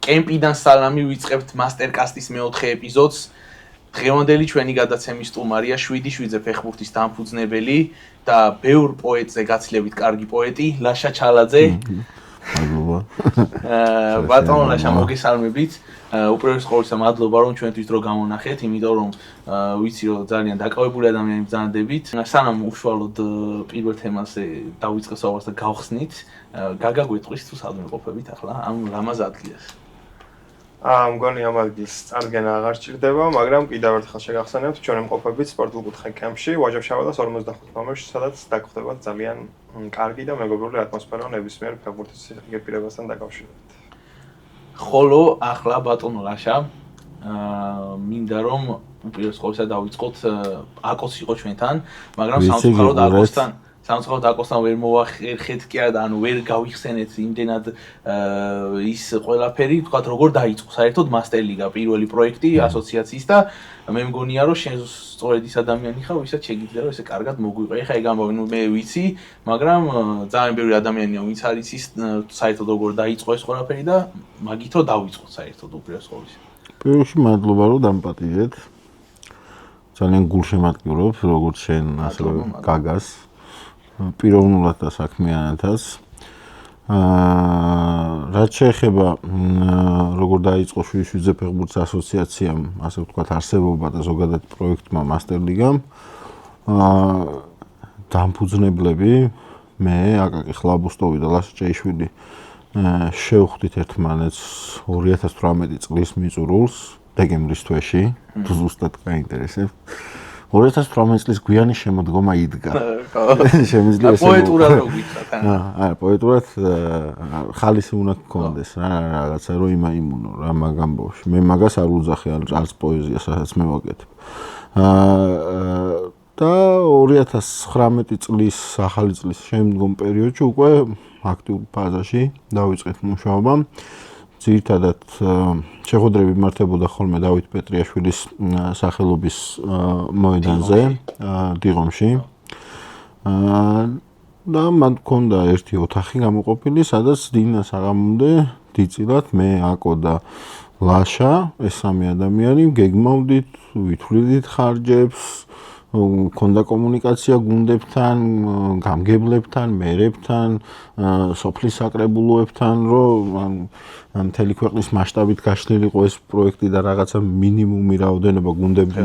კემპიდან სალამი ვიწყებთ მასტერკასტის მეოთხე ეპიზოდს. დღევანდელი ჩვენი გადაცემის სტუმარია 7-7 ფეხბურთის დამფუძნებელი და ბევრ პოეტზე გაცილებით კარგი პოეტი ლაშა ჩალაძე. მადლობა. ბატონო ლაშა მოგესალმებით. უპირველეს ყოვლისა მადლობა რომ ჩვენთვის დრო გამონახეთ, იმიტომ რომ ვიცი რომ ძალიან დაკავებული ადამიანი ბრძანდებით. სანამ უშუალოდ პირველ თემაზე დავიწყე საუბარს და გავხსნით, გაგა გვეტყვის თუ სადმე ყოფებით ახლა ამ რამაზ ადგილას. მგონი ამ ადგილს წარდგენა აღარ სჭირდება, მაგრამ კიდევ ერთხელ შეგახსენებთ, ჩვენ მყოფებით სპორტულ კუთხე კემპში, ვაჯაბშაბადას 45 ნომერში, სადაც დაგხვდებათ ძალიან კარგი და მეგობრული ატმოსფერო ნებისმიერ ფეხბურთის გეპირებასთან დაკავშირებით. ხოლო ახლა ბატონო ლაშა, მინდა რომ უპირველეს ყოვლისა დავიწყოთ აკოს იყო ჩვენთან, მაგრამ სამწუხაროდ აკოსთან ვერ მოვახერხეთ კი არა და ანუ ვერ გავიხსენეთ იმდენად ის ყველაფერი, თქვათ როგორ დაიწყო საერთოდ მასტერლიგა, პირველი პროექტი ასოციაციის და მე მგონია რომ შენ სწორედ ის ადამიანი ხარ, ვისაც შეგიძლია რომ ესე კარგად მოგვიყვა. ეხლა ეგ ამბავი, ნუ მე ვიცი, მაგრამ ძალიან ბევრი ადამიანია, ვინც არ იცის საერთოდ როგორ დაიწყო ეს ყველაფერი და მაგით რომ დავიწყოთ საერთოდ უპირველეს ყოვლისა. პირველში მადლობა რომ დამპატიჟეთ. ძალიან გულშემატკივრობ როგორც შენ ასევე გაგას. პიროვნულად და საქმიანათაც. რაც შეეხება როგორ დაიწყო 7-7 ფეხბურთის ასოციაციამ, ასე ვთქვათ, არსებობა და ზოგადად პროექტმა მასტერლიგამ, დამფუძნებლები მე, აკაკი ხლაბუსტოვი და ლაშა ჭეიშვილი შევხვდით ერთმანეთს 2018 წლის მიწურულს, დეკემბრის თვეში, თუ ზუსტად გაინტერესებს. 2018 წლის გვიანი შემოდგომა იდგა. შემიძლია ესე პოეტურად რო გითხრათ, არა, პოეტურად ხალისი უნდა გქონდეს რა, რაღაცა რომ იმაიმუნო რა მაგ ამბავში. მე მაგას არ ვუძახი, არც პოეზიას, რასაც მე ვაკეთებ. და 2019 წლის ახალი წლის შემდგომ პერიოდში უკვე აქტიურ ფაზაში დავიწყეთ მუშაობა. ძირითადად შეხვედრები მართებოდა ხოლმე დავით პეტრიაშვილის სახელობის მოედანზე, დიღომში. და მან ჰქონდა ერთი ოთახი გამოყოფილი, სადაც დინა საღამომდე დიდწილად მე, აკო და ლაშა, ეს სამი ადამიანი გეგმავდით, ვითვლიდით ხარჯებს, ქონდა კომუნიკაცია გუნდებთან, გამგებლებთან, მერებთან, სოფლის საკრებულოებთან, რომ მთელი ქვეყნის მასშტაბით გაშლილი იყო ეს პროექტი და რაღაცა მინიმუმი რაოდენობა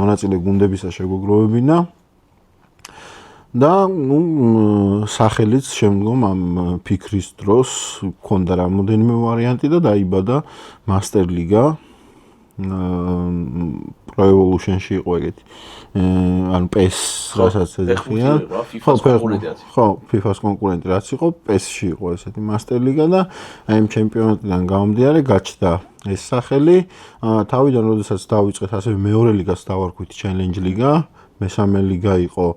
მონაწილე გუნდებისა შეგვეგროვებინა. და სახელიც შემდგომ ამ ფიქრის დროს ქონდა რამოდენიმე ვარიანტი და დაიბადა მასტერლიგა. Pro Evolution-ში იყო ეგეთი. ანუ PES, რასაც ეძახიან. ხო, FIFA-ს კონკურენტი რაც იყო, PES-ში იყო ესეთი მასტერლიგა და აი ამ ჩემპიონატიდან გამომდინარე გაჩნდა ეს სახელი. თავიდან როდესაც დავიწყეთ, ასევე მეორე ლიგას დავარქვით Challenge ლიგა, მესამე ლიგა იყო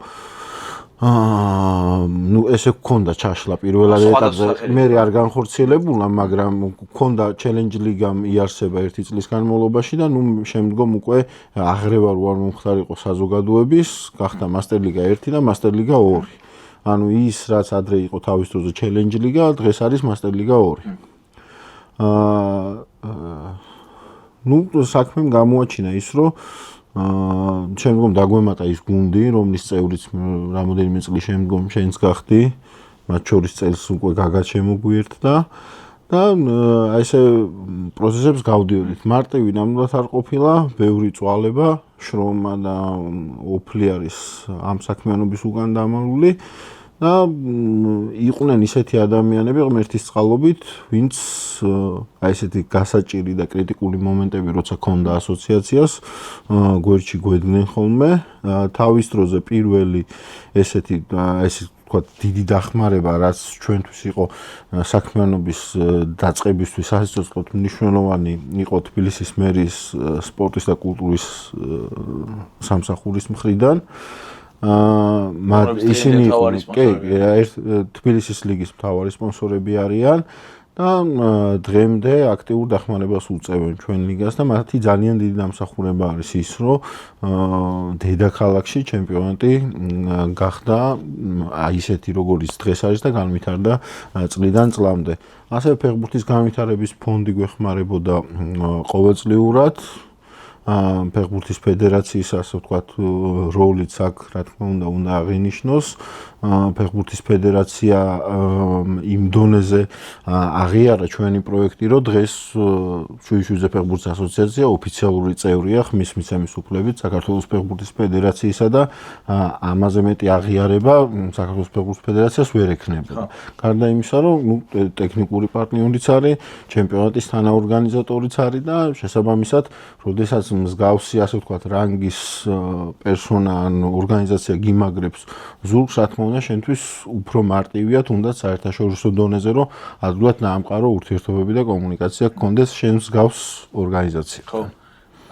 ნუ ესე გქონდა ჩაშლა პირველ ეტაპზე. მე არ განხორციელებულა, მაგრამ გქონდა Challenge ლიგამ იარსება 1 წლის განმავლობაში და ნუ შემდგომ უკვე აღრევა რო არ მომხდარიყო საზოგადოების, გახდა მასტერლიგა 1 და მასტერლიგა 2. ანუ ის რაც ადრე იყო თავის დროზე Challenge ლიგა, დღეს არის მასტერლიგა 2. ნუ საქმემ გამოაჩინა ის, რომ შემდგომ დაგვემატა ის გუნდი, რომლის წევრიც რამოდენიმე წლის შემდგომ შენც გახდი, მათ შორის წელს უკვე გაგა შემოგვიერთდა და ესე პროცესებს გავდიოდით. მარტივი ნამდვილად არ ყოფილა, ბევრი წვალება, შრომა და ოფლი არის ამ საქმიანობის უკან დამალული და იყვნენ ისეთი ადამიანები ღმერთის წყალობით, ვინც აი ესეთი გასაჭირი და კრიტიკული მომენტები როცა ქონდა ასოციაციას, გვერდში გვედგნენ ხოლმე. თავის დროზე პირველი ესეთი ვთქვათ დიდი დახმარება, რაც ჩვენთვის იყო საქმიანობის დაწყებისთვის სასიცოცხლოდ მნიშვნელოვანი, იყო თბილისის მერის სპორტის და კულტურის სამსახურის მხრიდან. ისინი თბილისის ლიგის მთავარი სპონსორები არიან და დღემდე აქტიურ დახმარებას უწევენ ჩვენ ლიგას და მათი ძალიან დიდი დამსახურება არის ის, რომ დედაქალაქში ჩემპიონატი გახდა ისეთი როგორიც დღეს არის და განვითარდა წლიდან წლამდე. ასევე ფეხბურთის განვითარების ფონდი გვეხმარებოდა ყოველწლიურად ფეხბურთის ფედერაციის ასე ვთქვათ როლიც აქ რა თქმა უნდა აღინიშნოს ფეხბურთის ფედერაცია იმ დონეზე აღიარა ჩვენი პროექტი რომ დღეს შუიშუიძე ფეხბურთის ასოციაცია ოფიციალური წევრია ხმის მიცემის უფლებით საქართველოს ფეხბურთის ფედერაციისა და ამაზე მეტი აღიარება საქართველოს ფეხბურთის ფედერაციას ვერ ექნებოდა. გარდა იმისა რომ ტექნიკური პარტნიორიც არის, ჩემპიონატის თანაორგანიზატორიც არის და შესაბამისად, როდესაც მსგავსი ასე ვთქვათ რანგის პერსონა ან ორგანიზაცია გიმაგრებს ზურგს, რა თქმა უნდა, შენთვის უფრო მარტივია თუნდაც საერთაშორისო დონეზე, რომ ადვილად დაამყარო ურთიერთობები და კომუნიკაცია გქონდეს შენ მსგავს ორგანიზაციასთან. ხო.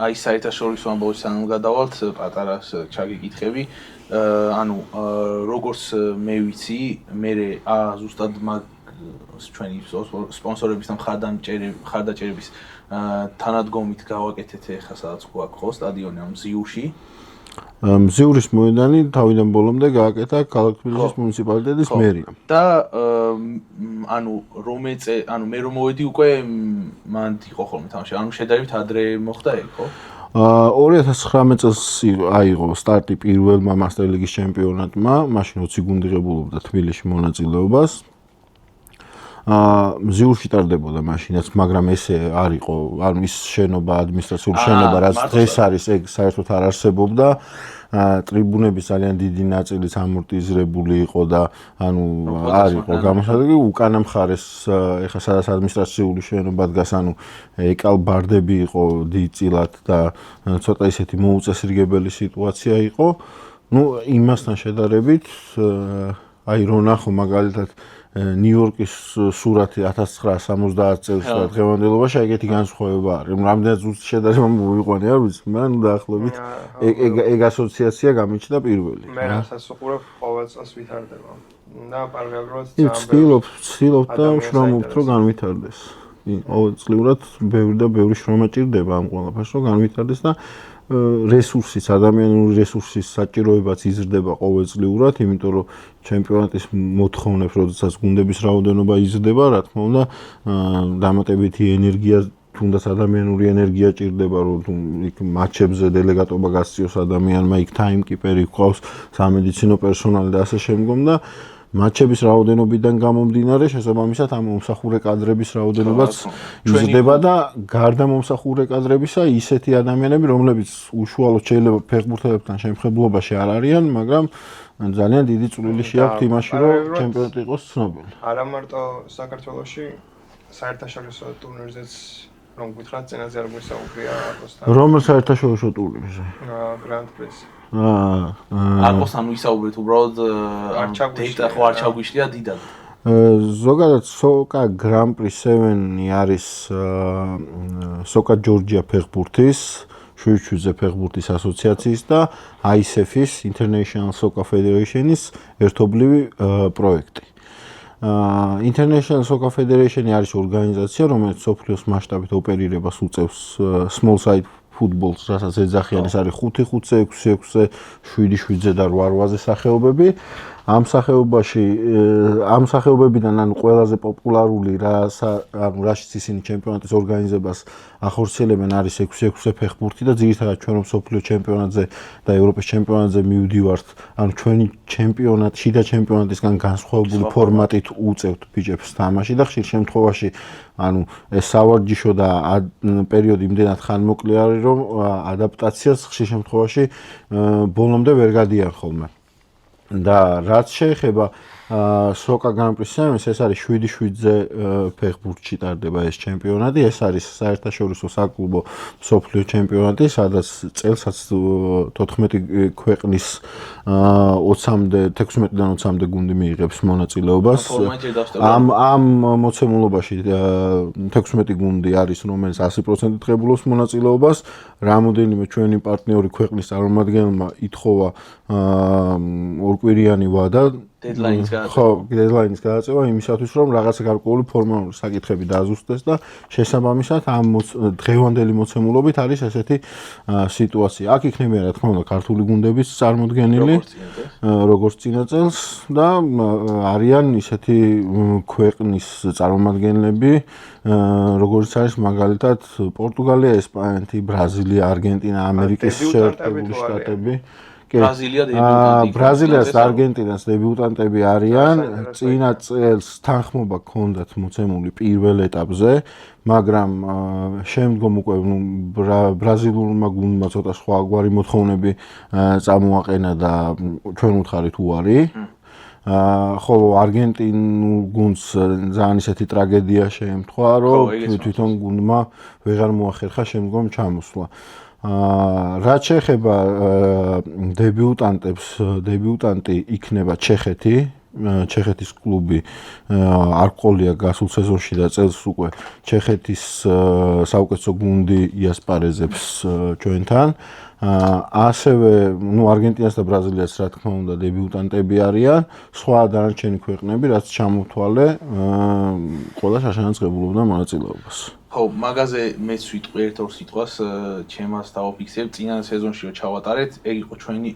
აი საერთაშორისო ამბავში სანამ გადავალთ, პატარა ჩაგიკითხები. ანუ როგორც მე ვიცი, მე ზუსტად ჩვენი სპონსორების და მხარდაჭერების თანადგომით გავაკეთეთ ახლა სადაც გვაქვს ხო სტადიონი ამ მზიურში. მზიურის მოედანი თავიდან ბოლომდე გააკეთა ქალაქ თბილისის მუნიციპალიტეტის მერიამ. და ანუ მე რომ მოვედი უკვე მანდ იყო ხოლმე თამაში. ანუ შედარებით ადრე მოხდა ეგ ხო? 2019 წელს აიღო სტარტი პირველმა მასტერ ლიგის ჩემპიონატმა, მაშინ 20 გუნდი ღებულობდა თბილისში მონაწილეობას. მზიურში ტარდებოდა მაშინაც, მაგრამ ესე არ იყო, ანუ ის შენობა, ადმინისტრაციული შენობა, რაც დღეს არის, ეგ საერთოდ არ არსებობდა. ტრიბუნების ძალიან დიდი ნაწილიც ამორტიზირებული იყო და ანუ არ იყო გამოსადეგი, უკანა მხარეს ეხა სადაც ადმინისტრაციული შენობა დგას, ანუ ეკალბარდები იყო დიდწილად და ცოტა ისეთი მოუწესრიგებელი სიტუაცია იყო. ნუ იმასთან შედარებით აი რო ნახო მაგალითად ნიუ-იორკის სურათი 1970 წელს და დღევანდელობაში ეგეთი განსხვავება არის. რამდენად ზუსტ შედარება მოვიყვანე არ ვიცი, მაგრამ დაახლოებით ეგ ასოციაცია გამიჩნდა პირველი. მე რასაც უყურებ ყოველ წელს ვითარდება. და პარალელურად ვცდილობ და ვშრომობთ რომ განვითარდეს. ყოველწლიურად ბევრი შრომა ჭირდება ამ ყველაფერს რომ განვითარდეს და რესურსის, ადამიანური რესურსის საჭიროებაც იზრდება ყოველწლიურად, იმიტომ რომ ჩემპიონატის მოთხოვნებს, როდესაც გუნდების რაოდენობა იზრდება, რა თქმა უნდა, დამატებითი ენერგია, თუნდაც ადამიანური ენერგია ჭირდება, რომ იქ მატჩებზე დელეგატობა გასციოს ადამიანმა, იქ ტაიმკიპერი გვყავს, სამედიცინო პერსონალი და ასე შემდგომ და მატჩების რაოდენობიდან გამომდინარე, შესაბამისად ამ მომსახურე კადრების რაოდენობაც იზრდება და გარდა მომსახურე კადრებისა ისეთი ადამიანები, რომლებიც უშუალოდ შეიძლება ფეხბურთელებთან შემხებლობაში არ არიან, მაგრამ ძალიან დიდი წვლილი შეაქვთ იმაში, რომ ჩემპიონატი იყოს ცნობილი. არა მარტო საქართველოში, საერთაშორისო ტურნირზეც რომ გითხრათ, წინაზე არ გვისაუბრია აკოსთან. რომელ საერთაშორისო ტურნირზე? Grand Prix. აკოსთან ვისაუბრეთ უბრალოდ დეიტა ხო არ ჩაგვიშლია დიდად. ზოგადად SOCA Grand Prix 7 არის SOCA Georgia ფეხბურთის, შუიშუიძე ფეხბურთის ასოციაციის და ISF-ის International Soccer Federation-ის ერთობლივი პროექტი. International Soccer Federation-ი არის ორგანიზაცია, რომელიც მსოფლიოს მასშტაბით ოპერირებას უწევს small side ფუტბოლს, რასაც ეძახიან, ეს არის 5-5-ზე, 6-6-ზე, 7-7-ზე და 8-8-ზე სახეობები. ამ სახეობებიდან ანუ ყველაზე პოპულარული რაშიც ისინი ჩემპიონატის ორგანიზებას ახორციელებენ არის 6-6-ზე ფეხბურთი და ძირითადად ჩვენ მსოფლიო ჩემპიონატზე და ევროპის ჩემპიონატზე მივდივართ. ანუ ჩვენი ჩემპიონატი, შიდა ჩემპიონატისგან განსხვავებული ფორმატით უწევთ ბიჭებს თამაში და ხშირ შემთხვევაში ანუ ეს სავარჯიშო და პერიოდი იმდენად ხანმოკლე არის, რომ ადაპტაციას ხშირ შემთხვევაში ბოლომდე ვერ გადიან ხოლმე. და რაც შეეხება SOCA Grand Prix 7, ეს არის 7-7-ზე ფეხბურთში ტარდება ეს ჩემპიონატი, ეს არის საერთაშორისო საკლუბო მსოფლიო ჩემპიონატი, სადაც წელსაც 14 ქვეყნის 16-დან 20-მდე გუნდი მიიღებს მონაწილეობას. ამ მოცემულობაში 16 გუნდი არის, რომელიც 100%-ით ღებულობს მონაწილეობას. რამოდენიმე ჩვენი პარტნიორი ქვეყნის წარმომადგენელმა ითხოვა ორკვირიანი ვადა დედლაინის გადაწევა იმისათვის, რომ რაღაცა გარკვეული ფორმალური საკითხები დააზუსტდეს და შესაბამისად ამ დღევანდელი მოცემულობით არის ესეთი სიტუაცია. აქ იქნება რა თქმა უნდა ქართული გუნდების წარმოდგენილი, როგორც წინა წელს და არიან ისეთი ქვეყნის წარმომადგენლები, როგორც არის მაგალითად პორტუგალია, ესპანეთი, ბრაზილია, არგენტინა, ამერიკის შეერთებული შტატები. ბრაზილიას და არგენტინას დებიუტანტები არიან. წინა წელს თანხმობა ჰქონდათ მოცემული პირველ ეტაპზე, მაგრამ შემდგომ უკვე ბრაზილურმა გუნდმა ცოტა სხვაგვარი მოთხოვნები წამოაყენა და ჩვენ უთხარით უარი. ხოლო არგენტინულ გუნდს ძალიან ისეთი ტრაგედია შეემთხვა, რომ თვითონ გუნდმა ვეღარ მოახერხა შემდგომ ჩამოსვლა. რაც შეეხება დებიუტანტი იქნება ჩეხეთი, ჩეხეთის კლუბი არ ყოლია გასულ სეზონში და წელს უკვე ჩეხეთის საუკეთესო გუნდი იასპარეზებს ჩვენთან. ასევე არგენტინას და ბრაზილიას რა თქმა უნდა დებიუტანტები არიან, სხვა დანარჩენი ქვეყნები რაც ჩამოთვალე, ყველა შაშანაცხებულობდა მონაწილეობას. ხო, მაგაზე მეც ვიტყვი ერთ-ორ სიტყვას, ჩემას დავაფიქსებ, წინა სეზონში რო ჩავატარეთ, ეგ იყო ჩვენი,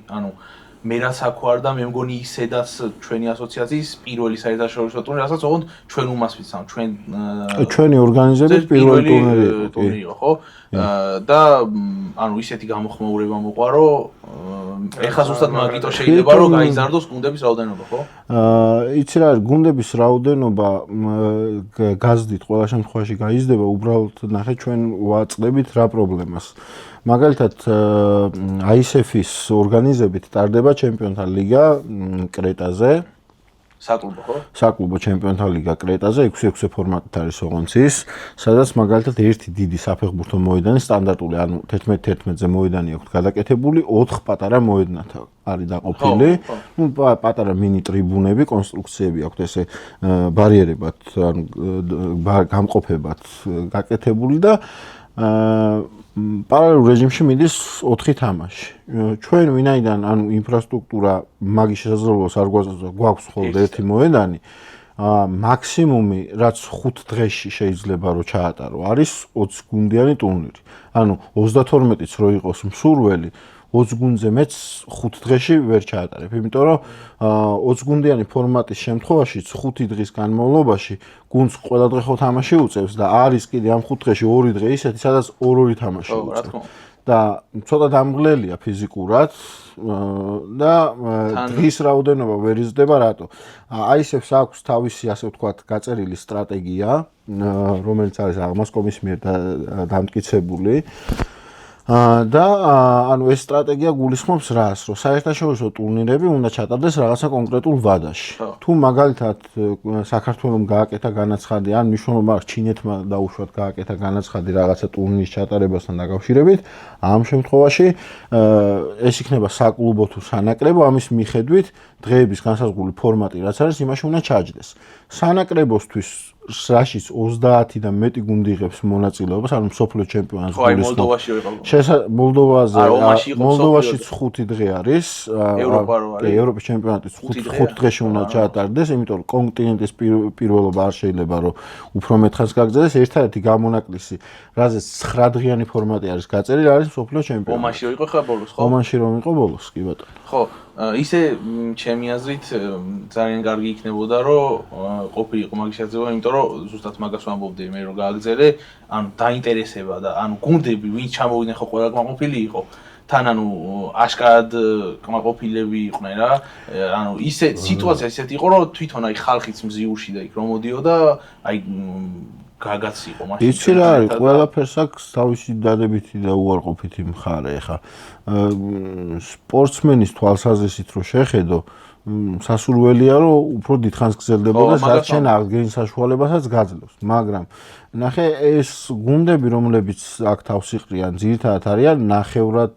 მე რაც აქვარ და მე მგონი ისედაც ჩვენი ასოციაციის პირველი საერთაშორისო ტურნირი, რასაც ოღონდ ჩვენ უმასპინძლობ, ჩვენი ორგანიზებით პირველი ტურნირი იყო, ხო? და ისეთი გამოხმაურება მოყვა, რომ ეხლა ზუსტად მაგიტო შეიძლება რომ გაიზარდოს გუნდების რაოდენობა, ხო? იცი რა არის, გუნდების რაოდენობა გაზრდით ყველა შემთხვევაში გაიზრდება, უბრალოდ ნახე ჩვენ ვაწყდებით რა პრობლემას. მაგალითად, ISF-ის ორგანიზებით ტარდება ჩემპიონთა ლიგა კრეტაზე. საკლუბო, ხო? საკლუბო ჩემპიონთა ლიგა კრეტაზე 6-6 ფორმატით არის ოღონდ ის, სადაც მაგალითად ერთი დიდი საფეხბურთო მოედანი სტანდარტული, 11-11-ზე მოედანი აქვს გადაკეთებული, 4 პატარა მოედნად არის დაყოფილი. პატარა მინი ტრიბუნები, კონსტრუქციები აქვს ესე ბარიერებად, გამყოფებად გაკეთებული და პარალელურ რეჟიმში მიდის 4 თამაში. ჩვენ ვინაიდან ინფრასტრუქტურა მაგის შესაძლებლობას არ გვაქვს მხოლოდ ერთი მოედანი, მაქსიმუმი რაც 5 დღეში შეიძლება რომ ჩაატარო არის 20 გუნდიანი ტურნირი. 32-იც რო იყოს მსურველი 20 გუნდზე მეც 5 დღეში ვერ ჩაატარებ, იმიტომ რომ 20 გუნდიანი ფორმატის შემთხვევაში 5 დღის განმავლობაში გუნდს ყველა დღე ხო თამაში უწევს და არის კიდე ამ 5 დღეში 2 დღე ისეთი, სადაც 2-2 თამაში უწევს. და ცოტა დამღლელია ფიზიკურად და დღის რაოდენობა ვერ იზრდება, რატო? ISF-ს აქვს თავისი, ასე ვთქვათ, გაწერილი სტრატეგია, რომელიც არის აღმასკომის მიერ დამტკიცებული. და ეს სტრატეგია გულისხმობს რას, რომ საერთაშორისო ტურნირები უნდა ჩატარდეს რაღაცა კონკრეტულ ვადაში. თუ მაგალითად საქართველოს გააკეთა განაცხადი, ან მნიშვნელობა აქვს ჩინეთმა დაუშვათ გააკეთა განაცხადი რაღაცა ტურნირის ჩატარებასთან დაკავშირებით, ამ შემთხვევაში ეს იქნება საკლუბო თუ სანაკრებო, ამის მიხედვით დღეების განსაზღვრული ფორმატი რაც არის, იმაში უნდა ჩაჯდეს. სანაკრებოსთვის რაშიც 30 და მეტი გუნდი იღებს მონაწილეობას, მსოფლიო ჩემპიონატს მოლდოვაშიც 5 დღე არის, ევროპის ჩემპიონატის 5 დღეში უნდა ჩაატარდეს, იმიტომ რომ კონტინენტის პირველობა არ შეიძლება რომ უფრო მეტხანს გაგრძელდეს, ერთადერთი გამონაკლისი, რაზეც 9 დღიანი ფორმატი არის გაწერილი, არის მსოფლიო ჩემპიონატი. ომანში რომ იყო ხა ბოლოს, ხო? ომანში რომ იყო ბოლოს, კი ბატონო. ხო, ისე ჩემი აზრით ძალიან კარგი იქნებოდა რომ ყოფილიყო მაგის შესაძლებლობა, იმიტომ რომ ზუსტად მაგას ვამბობდი მე რომ გააგრძელე, დაინტერესება და გუნდები ვინც ჩამოვიდნენ ხო ყველა კმაყოფილი იყო. თან აშკარად კმაყოფილები იყვნენ რა. ისე სიტუაცია ისეთი იყო რომ თვითონ ხალხიც მზიურში და იქ რომ მოდიოდა, გაგაც იყო მაშინ. იცი რა არის, ყველაფერს აქვს თავისი დადებითი და უარყოფითი მხარე. ხა სპორტსმენის თვალსაზრისით რო შეხედო, სასურველია რომ უფრო დიდხანს გრძელდებოდეს, რაც შენ აღდგენის საშუალებასაც გაძლევს. მაგრამ ნახე, ეს გუნდები, რომლებიც აქ თავს იყრიან, ძირითადად არიან ნახევრად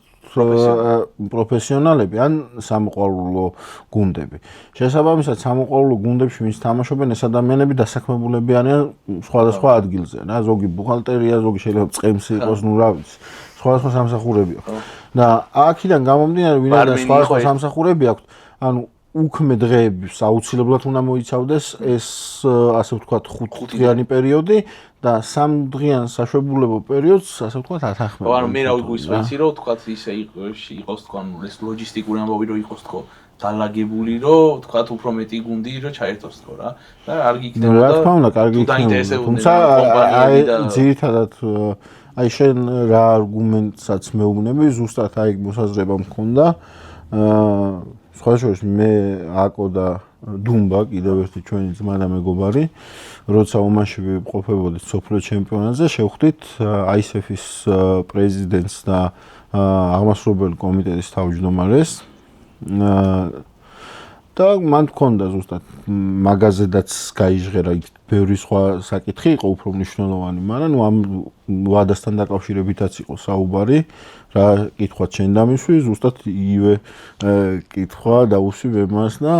პროფესიონალები ან სამოყვარულო გუნდები. შესაბამისად, სამოყვარულო გუნდებში ვინც თამაშობენ, ეს ადამიანები დასაქმებულები არიან სხვადასხვა ადგილზე, რა, ზოგი ბუხალტერია, ზოგი შეიძლება წემს იყოს, რა ვიცი, სხვადასხვა სამსახურები აქვს. და აქედან გამომდინარე, ვინაიდან სხვადასხვა სამსახურები აქვს, უქმე დღეებს აუცილებლად უნდა მოიცავდეს ეს ასე ვთქვათ 5 დღიანი პერიოდი და 3 დღიან საშვებულებო პერიოდს ასე ვთქვათ ათანხმება. ანუ მე რავი გვისმენცი რომ ვთქვათ ისე იყოს თქო ანუ ეს ლოჯისტიკური ამბავი რომ იყოს თქო დალაგებული რომ ვთქვათ უფრო მეტი გუნდი რომ ჩაერთოს თქო რა და არ გიქნებოდა. რა თქმა უნდა, კარგი იქნება. თუმცა აი ძირითადად აი შენ რა არგუმენტსაც მეუბნები, ზუსტად აი მოსაზრება მქონდა. სხვა შორის მე აკო და დუმბა კიდევ ერთი ჩვენი ძმა და მეგობარი, როცა ომანში ყოფებოდით სოფლიო ჩემპიონატზე, შევხვდით ISF-ის პრეზიდენტს და აღმასრულებელი კომიტეტის თავმჯდომარეს. და მან თქონდა ზუსტად მაგაზედაც გაიჟღერა იქ ბევრი სხვა საკითხი იყო უფრო მნიშვნელოვანი, მაგრამ ნუ ამ ვადასთან დაკავშირებითაც იყო საუბარი, რა კითხვა ჩვენ დამისვი, ზუსტად იგივე კითხვა დაუსვი ვემას და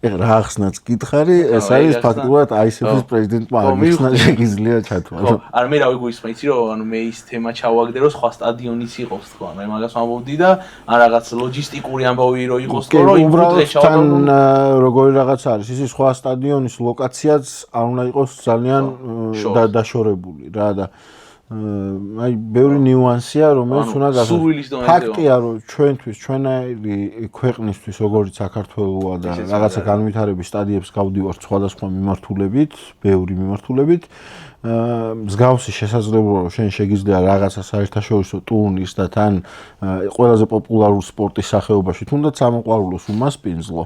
რა ახსნაც კითხარი, ეს არის ფაქტურად ISF-ის პრეზიდენტმა აღიხსნა შეგიძლია ჩათვალო. ხო, არ მე რავი გვისმენცი რომ ანუ მე ის თემა ჩავაგდე რომ სხვა სტადიონიც იყოს თქო, ანუ მაგას ვამბობდი და ან რაღაც ლოჯისტიკური ამბავი რომ იყოს თქო, რომ იმ დღეს ჩავაგდე როგორი რაღაც არის, ის სხვა სტადიონის ლოკაციაც არ უნდა იყოს ძალიან დაშორებული რა და აი ბევრი ნიუანსია რომელიც უნდა გასაგებია. ფაქტია რომ ჩვენთვის ჩვენაირი ქვეყნისთვის როგორც საქართველოა და რაღაცა განვითარების სტადიებს გავდივართ სხვადასხვა მიმართულებით, ბევრი მიმართულებით. მსგავსი შესაძლებლობა რომ შენ შეგიძლია რაღაცა საერთაშორისო ტურნირს და თან ყველაზე პოპულარულ სპორტის სახეობაში თუნდაც ამოყვარულოს უმასპინძლო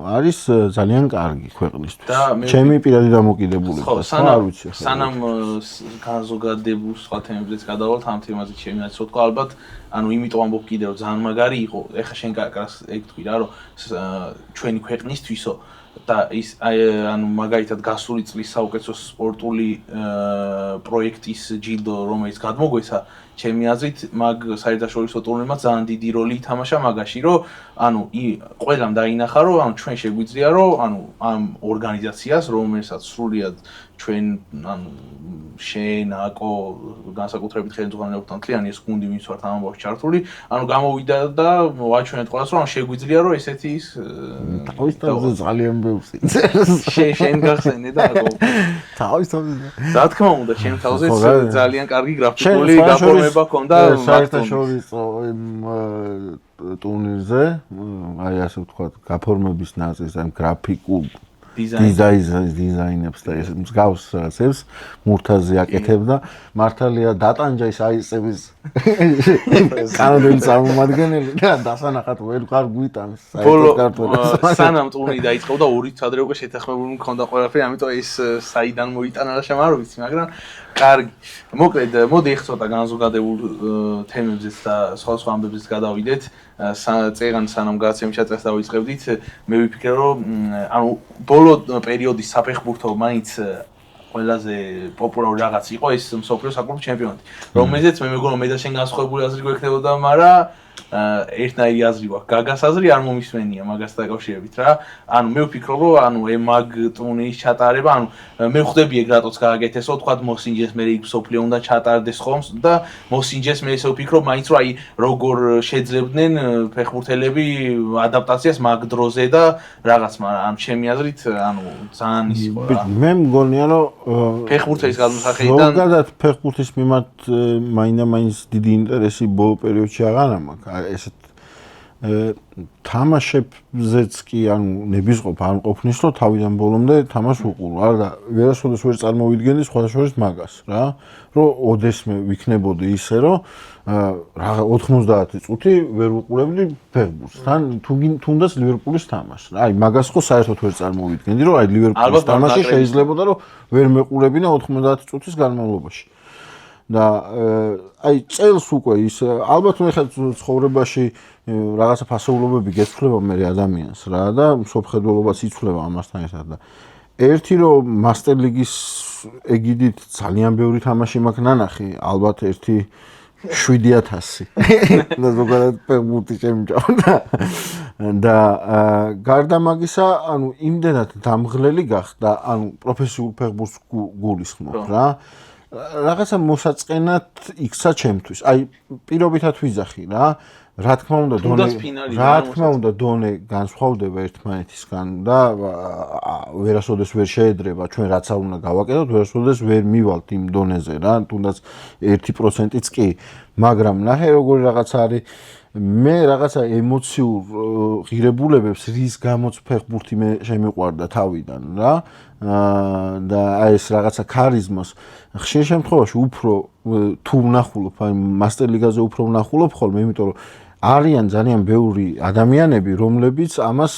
არის ძალიან კარგი ქვეყნისთვის. ჩემი პირადი დამოკიდებულება არ ვიცი. სანამ განზოგადებულ სხვა თემებზეც გადავალთ ამ თემაზე ჩემი რაც თქვა ალბათ ანუ იმიტომ ამბობ კიდე რომ ძალიან მაგარი იყო. ეხლა შენ ეგ თქვი რა რომ ჩვენი ქვეყნისთვისო და ის ანუ მაგალითად გასული წლის საუკეთესო სპორტული პროექტის ჯილდო რომელიც გადმოგვეცა ჩემი აზრით მაგ საერთაშორისო ტურნირმა ძალიან დიდი როლი ითამაშა მაგაში რომ ანუ ყველამ დაინახა რომ ანუ ჩვენ შეგვიძლია რომ ანუ ამ ორგანიზაციას რომელსაც სრულიად ჩვენ ანუ შენ აკო განსაკუთრებით ხელმძღვანელობთან მთლიანი ეს გუნდი ვინც ვართ ამ ამბავში ჩართული ანუ გამოვიდა და ვაჩვენეთ ყველას რომ შეგვიძლია რომ ესეთი ის თავისთავად ძალიან ბევრს შენ გახსენე და აკო თავისთავად რა თქმა უნდა შენ თავზე ძალიან კარგი გრაფიკული გაფორმება ჰქონდა საერთაშორისო ტურნირზე აი ასე ვთქვათ გაფორმების ნაწილს ამ გრაფიკულ დიზაინებს და ეს მსგავს რაღაცებს მურთაზე აკეთებდა. მართალია დატანჯა ის აიწების კანონელი წარმომადგენელი და დასანახად ვერ ყარ გვიტანს საერთოდ ქართულს. სანამ ტურნირი დაიწყო და 2 წადრე უკვე შეთანხმებული მქონდა ყველაფერი, ამიტომ ეს საიდან მოიტანა რა შემარ ვიცი, მაგრამ კარგი. მოკლედ, მოდი ახლა ცოტა განზოგადებულ თემებზეც და სხვა ამბებზეც გადავიდეთ. წეგან სანამ გადაცემის ჩაწერას დავიწყებდით, მე ვიფიქრე რომ ანუ ბოლო პერიოდის საფეხბურთო მაინც ყველაზე პოპულარული რაღაც იყო ეს მსოფლიო საკლუბო ჩემპიონატი, რომელზეც მე მეგონა მე და შენ განსხვავებული აზრი გვექნებოდა, მაგრამ ერთნაირი აზრი გვაქვს. გაგას აზრი არ მომისმენია მაგასთან დაკავშირებით რა. ანუ მე ვფიქრობ რომ ანუ მაგ ტურნირის ჩატარება, ანუ მე ხვდები ეგ რატოც გააკეთესო, თქვა მოსინჯეს მე იქ სოფლიო უნდა ჩატარდეს ხომ და მოსინჯეს მე ესე ვფიქრობ მაინც რომ აი როგორ შეძლებდნენ ფეხბურთელები ადაპტაციას მაგ დროზე და რაღაც, მაგრამ ანუ ჩემი აზრით ანუ ძალიან ის იყო რა. მე მგონია რომ ფეხბურთის გადმოსახედიდან ზოგადად ფეხბურთის მიმართ მაინდა-მაინც დიდი ინტერესი ბოლო პერიოდში აღარ მაქვს. ესეთ თამაშებზეც კი ანუ ნებისყოფ არ მყოფნის რომ თავიდან ბოლომდე თამაშ უყურო არა და ვერასოდეს ვერ წარმოვიდგენდი სხვადასხვა მაგას რა რომ ოდესმე ვიქნებოდი ისე რომ რა 90 წუთი ვერ უყურებდი ფეხბურთს თან თუნდაც ლივერპულის თამაშს რა აი მაგას ხო საერთოდ ვერ წარმოვიდგენდი რომ აი ლივერპულის თამაში შეიძლებოდა რომ ვერ მეყურებინა 90 წუთის განმავლობაში და აი წელს უკვე ის ალბათ მე ხა ცხოვრებაში რაღაცა ფასეულობები გეცვლება მე ადამიანს რა და მსოფლმხედველობას იცვლება ამასთან ერთად და ერთი რომ მასტერ ლიგის ეგიდით ძალიან ბევრი თამაში მაქვს ნანახი ალბათ ერთი 7000 და ზოგადად ფეხბურთი შემჭამდა და გარდა მაგისა ანუ იმდენად დამღლელი გახდა ანუ პროფესიულ ფეხბურთს გულისხმობ რა რაღაცა მოსაწყენად იქცა ჩემთვის. აი პირობითად ვიზახი რა. რა თქმა უნდა დონე განსხვავდება ერთმანეთისგან და ვერასოდეს ვერ შეედრება ჩვენ რაც არ უნდა გავაკეთოთ, ვერასოდეს ვერ მივალთ იმ დონეზე რა, თუნდაც 1%-იც კი, მაგრამ ნახე როგორი რაღაც არის მე რაღაცა ემოციურ ღირებულებებს რის გამოც ფეხბურთი მე შემიყვარდა თავიდან რა და აი ეს რაღაცა ქარიზმას ხშირ შემთხვევაში უფრო თუ ვნახულობ აი მასტერ ლიგაზე უფრო ვნახულობ ხოლმე იმიტომ რომ არიან ძალიან ბევრი ადამიანები რომლებიც ამას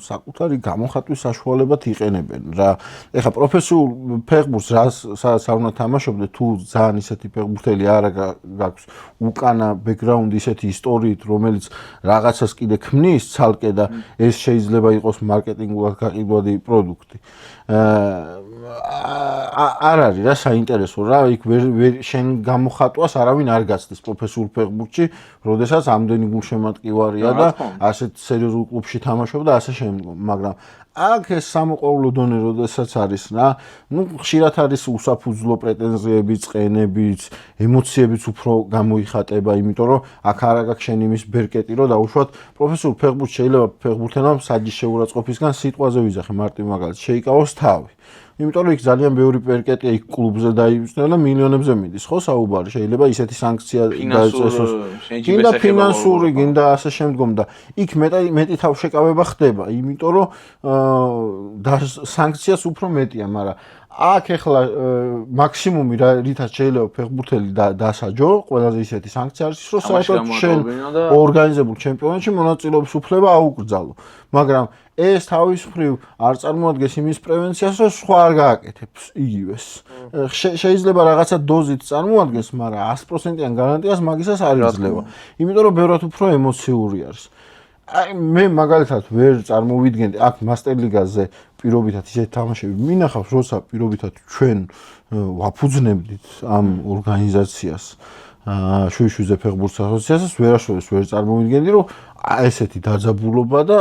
საკუთარი გამოხატვის საშუალებად იყენებენ რა ეხლა პროფესიულ ფეხბურთს სადაც არ უნდა თამაშობდე თუ ძალიან ისეთი ფეხბურთელი არა გაქვს უკანა ბექგრაუნდი ისეთი ისტორიით რომელიც რაღაცას კიდე ქმნის ცალკე და ეს შეიძლება იყოს მარკეტინგულად გაყიდვადი პროდუქტი არ არის რა საინტერესო რა იქ ვერ შენ გამოხატვას არავინ არ გაცდის პროფესიულ ფეხბურთში როდესაც ამდენი გულშემატკივარია და ასეთ სერიოზულ კლუბში თამაშობ და ასე შემდგომ მაგრამ აქ ეს სამოყვარულო დონე როდესაც არის რა ნუ ხშირად არის უსაფუძვლო პრეტენზიები წყენებიც ემოციებიც უფრო გამოიხატება იმიტომ რომ აქ არა გაქვს შენ იმის ბერკეტი რომ დაუშვათ პროფესიულ ფეხბურთს შეიძლება ფეხბურთელამ საჯის შეურაცხყოფისგან სიტყვაზე ვიზახე მარტივ მაგალითს შეიკავოს თავი იმიტომ რომ იქ ძალიან ბევრი პერკეტია იქ κλუბზე დაიბრძნა და მილიონებზე მიდის ხო საუბარი შეიძლება ისეთი სანქცია დაეწესოს გინდა ფინანსური გინდა ასე შემდგომ და იქ მეტი თავშეკავება ხდება იმიტომ რომ სანქციას უფრო მეტია მაგრამ აქ ახლა მაქსიმუმი რითაც შეიძლება ფეხბურთელი დასაჯო ყველაზე ისეთი სანქცია არის რომ საერთოდ შენ ორგანიზებულ ჩემპიონატში მონაწილეობის უფლება აუკრძალო მაგრამ ეს თავისუფლივ არ წარმოადგენს იმის პრევენციას რომ სხვა არ გააკეთებს იგივეს შეიძლება რაღაცა დოზით წარმოადგენს მაგრამ 100%-იან გარანტიას მაგისას არ იძლევა იმიტომ რომ ბევრად უფრო ემოციური არის აი მე მაგალითად ვერ წარმოვიდგენდი აქ მასტერ ლიგაზე პირობითად ისეთი თამაშები მინახავს როცა პირობითად ჩვენ ვაფუძნებდით ამ ორგანიზაციას შუიშუზე ფეხბურთის ასოციაციას ვერასოდეს ვერ წარმოვიდგენდი რომ ესეთი დაძაბულობა და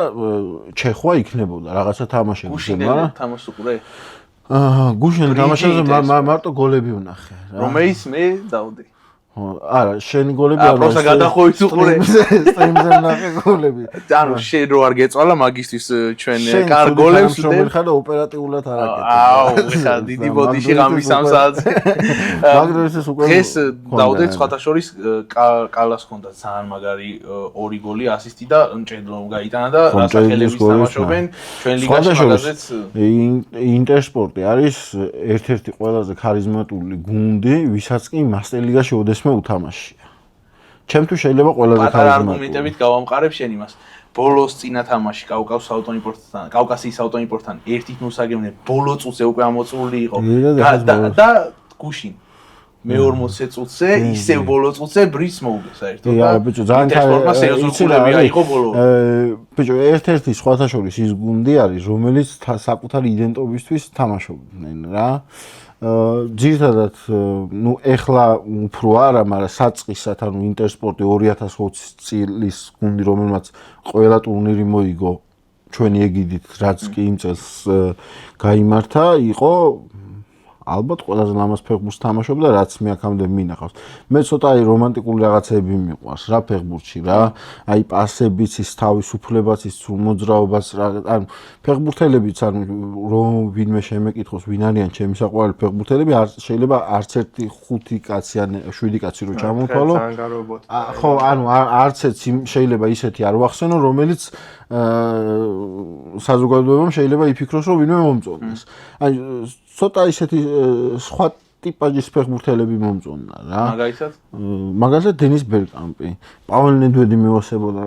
ჩეხვა იქნებოდა რაღაცა თამაშებზე მაგრამ თამაშს უყურე გუშინ თამაშებზე მარტო გოლები ვნახე რომეის მე დავდი არა შენი გოლები არა პროსა გადახოვით უყურე სტრიმზე ვნახე გოლები ანუ შენ რო არ გეწვალა მაგისტვის ჩვენ კარგ გოლებს ვდებ ხა და ოპერატიულად არ აკეთებ აუ ხა დიდი ბოდიში ღამის 3 საათზე მაგრამ ეს უკვე ეს დავდეთ სხვათა შორის კალას ჰქონდა ძალიან მაგარი 2 გოლი ასისტი და მჭედლო გაიტანა და რასახელების თამაშობენ ჩვენ ლიგაში მაგაზეც ინტერსპორტი არის ერთ-ერთი ყველაზე ქარიზმატული გუნდი ვისაც კი მასტერ ლიგაში ოდესმე უთამაშია. ჩემთვის შეიძლება ყველაზე ქარიზმატული არგუმენტებით გავამყარებ შენ იმას. ბოლოს წინა თამაში კავკასიის ავტომობილთან 1-0 ბოლო წუთზე უკვე ამოწურული იყო და გუშინ მე-40 წუთზე ისევ ბოლო წუთზე ბრიც მოუგე საერთოდ და ბიჭო ძალიან ბიჭო ერთ-ერთი სხვათა შორის ის გუნდი არის რომელიც საკუთარი იდენტობისთვის თამაშობდნენ რა ძირითადად ნუ ეხლა უფრო არა, მაგრამ საწყისად ანუ ინტერსპორტი 2020 წლის გუნდი რომელმაც ყველა ტურნირი მოიგო ჩვენი ეგიდით რაც კი იმ წელს გაიმართა იყო ალბათ ყველაზე ლამაზ ფეხბურთს თამაშობდა რაც მე აქამდე მინახავს. მე ცოტა აი რომანტიკული რაღაცები მიყვარს რა ფეხბურთში რა. აი პასებიც ის თავისუფლებაც ის მოძრაობაც ანუ ფეხბურთელებიც ანუ რომ ვინმე შემეკითხოს ვინ არიან ჩემი საყვარელი ფეხბურთელები შეიძლება არც ერთი 5 კაცი ან 7 კაცი რო ჩამოთვალო. ხო ანუ არც ერთი შეიძლება ისეთი არ ვახსენო რომელიც საზოგადოებამ შეიძლება იფიქროს რომ ვინმე მომწონდეს. აი ცოტა ისეთი სხვა ტიპაჟის ფეხბურთელები მომწონდა რა. მაგალითად დენის ბერგკამპი, პაվել ნედვედი მივასებოდა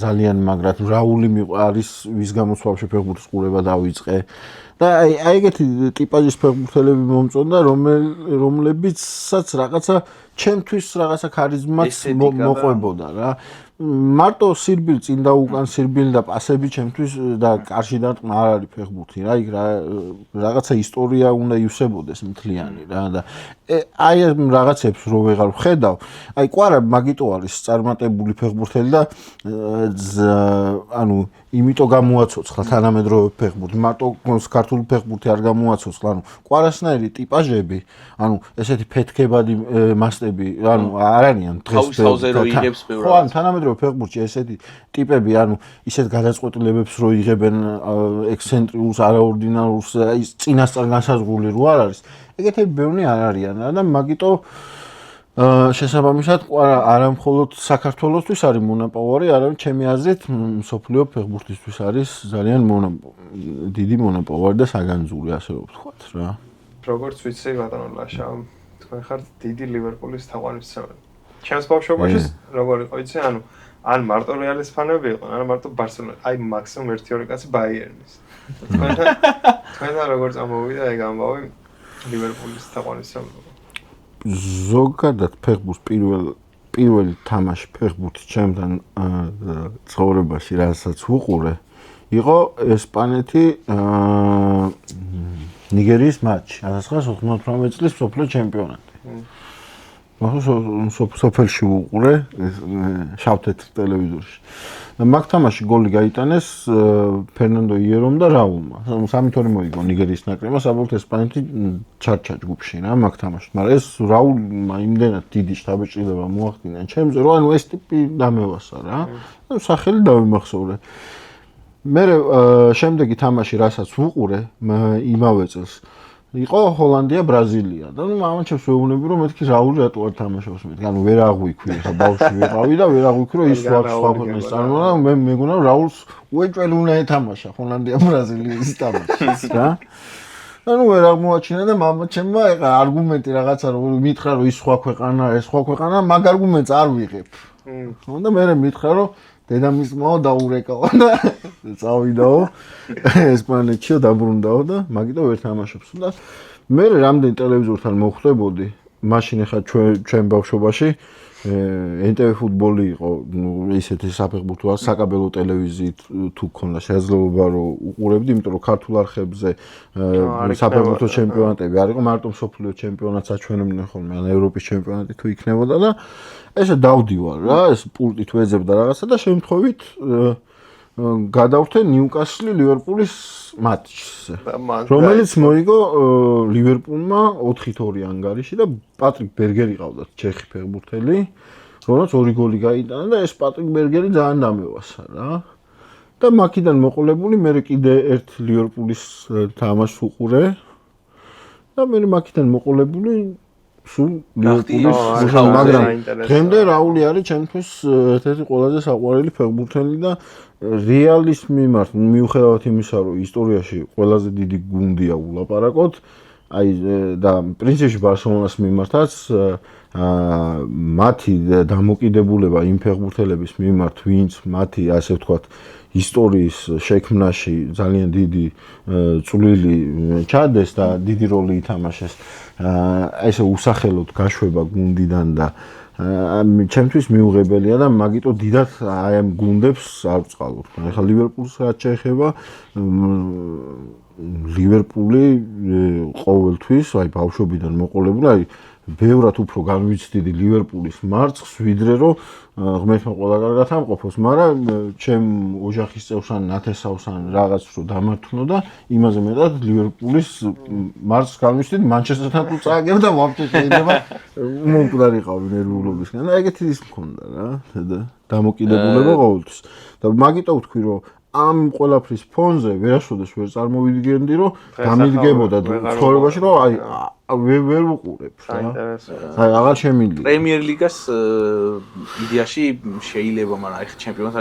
ძალიან მაგრად, რაული არის ვის გამოც ვაფშე ფეხბურთის ყურება დავიწყე. და აი ეგეთი ტიპაჟის ფეხბურთელები მომწონდა, რომლებიცაც რაღაცა ჩემთვის რაღაცა ქარიზმაც მოყვებოდა რა. მარტო სირბილი წინ და უკან სირბილი და პასები ჩემთვის და კარში დარტყმა არ არის ფეხბურთი რა იქ რაღაცა ისტორია უნდა ივსებოდეს მთლიანი რა და აი ამ რაღაცებს რო ვეღარ ვხედავ, აი კვარა მაგიტო არის წარმატებული ფეხბურთელი და ანუ იმიტომ გამოაცოცხლა თანამედროვე ფეხბურთი, მარტო ქართული ფეხბურთი არ გამოაცოცხლა, ანუ კვარასნაირი ტიპაჟები, ანუ ესეთი ფეთქებადი მასტები, ანუ არ არიან დღეს თავზე რო იღებს ბევრად. ხო, თანამედროვე ფეხბურთში ესეთი ტიპები, ანუ ისეთ გადაწყვეტილებებს რო იღებენ ექსცენტრიულს, არაორდინარულს, აი წინასწარ განსაზღვრული რო არ არის. ეგეთები ბევრი არ არიან და მაგიტო შესაბამისად არა მხოლოდ საქართველოსთვის არის მონაპოვარი, არამედ ჩემი აზრით მსოფლიო ფეხბურთისთვის არის ძალიან დიდი მონაპოვარი და საგანძური, ასე რომ ვთქვათ რა. როგორც ვიცი ბატონო ლაშა, თქვენ ხართ დიდი ლივერპულის თაყვანისმცემელი. ჩემს ბავშვობაში როგორ იყო იცი, ანუ ან მარტო რეალის ფანები იყვნენ, ან მარტო ბარსელონა, აი მაქსიმუმ 1-2 კაცი ბაიერნის. თქვენ როგორ წამოვიდა ეგ ამბავი ლივერპულის თაყვანისმცემელი. ზოგადად ფეხბურთს პირველი თამაში ფეხბურთის ჩემთან ცხოვრებაში რასაც ვუყურე იყო ესპანეთი ნიგერიის მატჩი 1998 წლის მსოფლიო ჩემპიონატი. სოფელში ვუყურე შავ-თეთრ ტელევიზორში. მაგ თამაში გოლი გაიტანეს ფერნანდო იერომ და რაულმა. 3-2 მოიგო ნიგერიის ნაკრებმა, საბოლოოდ ესპანეთი ჩარჩა ჯგუფში რა მაგ თამაშში. მაგრამ ეს რაულმა იმდენად დიდი შთაბეჭდილება მოახდინა ჩემზე, რომ ანუ ეს ტიპი დამევასა რა. სახელი დავიმახსოვრე. მე შემდეგი თამაში რასაც ვუყურე იმავე წელს იყო ჰოლანდია ბრაზილია და ნუ ამაჩებს ვეუბნები რომ მეთქი რაული რატო არ თამაშობს მეთქი ანუ ვერ აღვიქვი ხა ბავშვი ვიყავი და ვერ აღვიქვი რომ ის სხვა ქვეყნის წარმოა მე მეგონა რაულს უეჭველი უნდა ეთამაშა ჰოლანდია ბრაზილიის თამაშს რა ანუ ვერ აღმოაჩინა და მამაჩემმა ეხა არგუმენტი რაღაცა რომ მითხრა რომ ის სხვა ქვეყანა ეს სხვა ქვეყანა მაგ არგუმენტს არ ვიღებ და მე მითხრა რომ დედამისმაო დაურეკაო და წავიდაო ესპანეთში დაბრუნდაო და მაგიტო ვერ თამაშობს და მე რამდენი ტელევიზორთან მოხვდებოდი მაშინ ახლა ჩვენ ბავშვობაში NTV ფუტბოლი იყო ისეთი საფეხბურთო საკაბელო ტელევიზიით თუ ქონდა შესაძლებლობა რომ უყურებდი იმიტომ რომ ქართულ არხებზე საფეხბურთო ჩემპიონატები არ იყო მარტო მსოფლიო ჩემპიონატს აჩვენებდნენ ხოლმე ან ევროპის ჩემპიონატი თუ იქნებოდა და ესე დავდივარ რა ეს პულტით ვეძებდა რაღაცა და შემთხვევით გადავრთე ნიუკასლი ლივერპულის მატჩზე რომელიც მოიგო ლივერპულმა 4-2 ანგარიში და პატრიკ ბერგერი ყავდათ ჩეხი ფეხბურთელი რომელიც 2 გოლი გაიტანა და ეს პატრიკ ბერგერი ძალიან დამევასა რა და მაქედან მოყოლებული მე კიდე ერთ ლივერპულის თამაშს უყურე და მე მაქედან მოყოლებული სულ ლივერპულის მაგრამ დღემდე რაული არის ჩემთვის ერთ-ერთი ყველაზე საყვარელი ფეხბურთელი და რეალის მიმართ მიუხედავად იმისა რომ ისტორიაში ყველაზე დიდი გუნდია ულაპარაკოთ აი და პრინციპში ბარსელონას მიმართაც მათი დამოკიდებულება იმ ფეხბურთელების მიმართ ვინც მათი ასე ვთქვათ ისტორიის შექმნაში ძალიან დიდი წვლილი ჩადეს და დიდი როლი ითამაშეს ესე უსახელოდ გაშვება გუნდიდან და ჩემთვის მიუღებელია და მაგიტო დიდად აი ამ გუნდებს არ ვწყალობ. ახლა ლივერპულს რაც შეეხება ლივერპული ყოველთვის აი ბავშვობიდან მოყოლებული აი ბევრად უფრო განვიცდიდი ლივერპულის მარცხს ვიდრე რომ ღმერთმა ყველა კარგად ამყოფოს, მაგრამ ჩემ ოჯახის წევრთან ნათესავს ან რაღაც რო დამართვნო და იმაზე მეტად ლივერპულის მარცხს განვიცდიდი მანჩესტერთან თუ წააგებ და ვაფშე შეიძლება მომკვდარიყავი ნერვულობისგან და ეგეთი ის მქონდა რა და დამოკიდებულება ყოველთვის და მაგიტო ვთქვი რომ ამ ყველაფრის ფონზე ვერასოდეს ვერ წარმოვიდგენდი რომ დამიდგებოდა ცხოვრებაში რომ აი ვერ ვუყურებ რა. აი აღარ შემიძლია. პრემიერ ლიგას იდეაში შეიძლება, მაგრამ აი ჩემპიონატ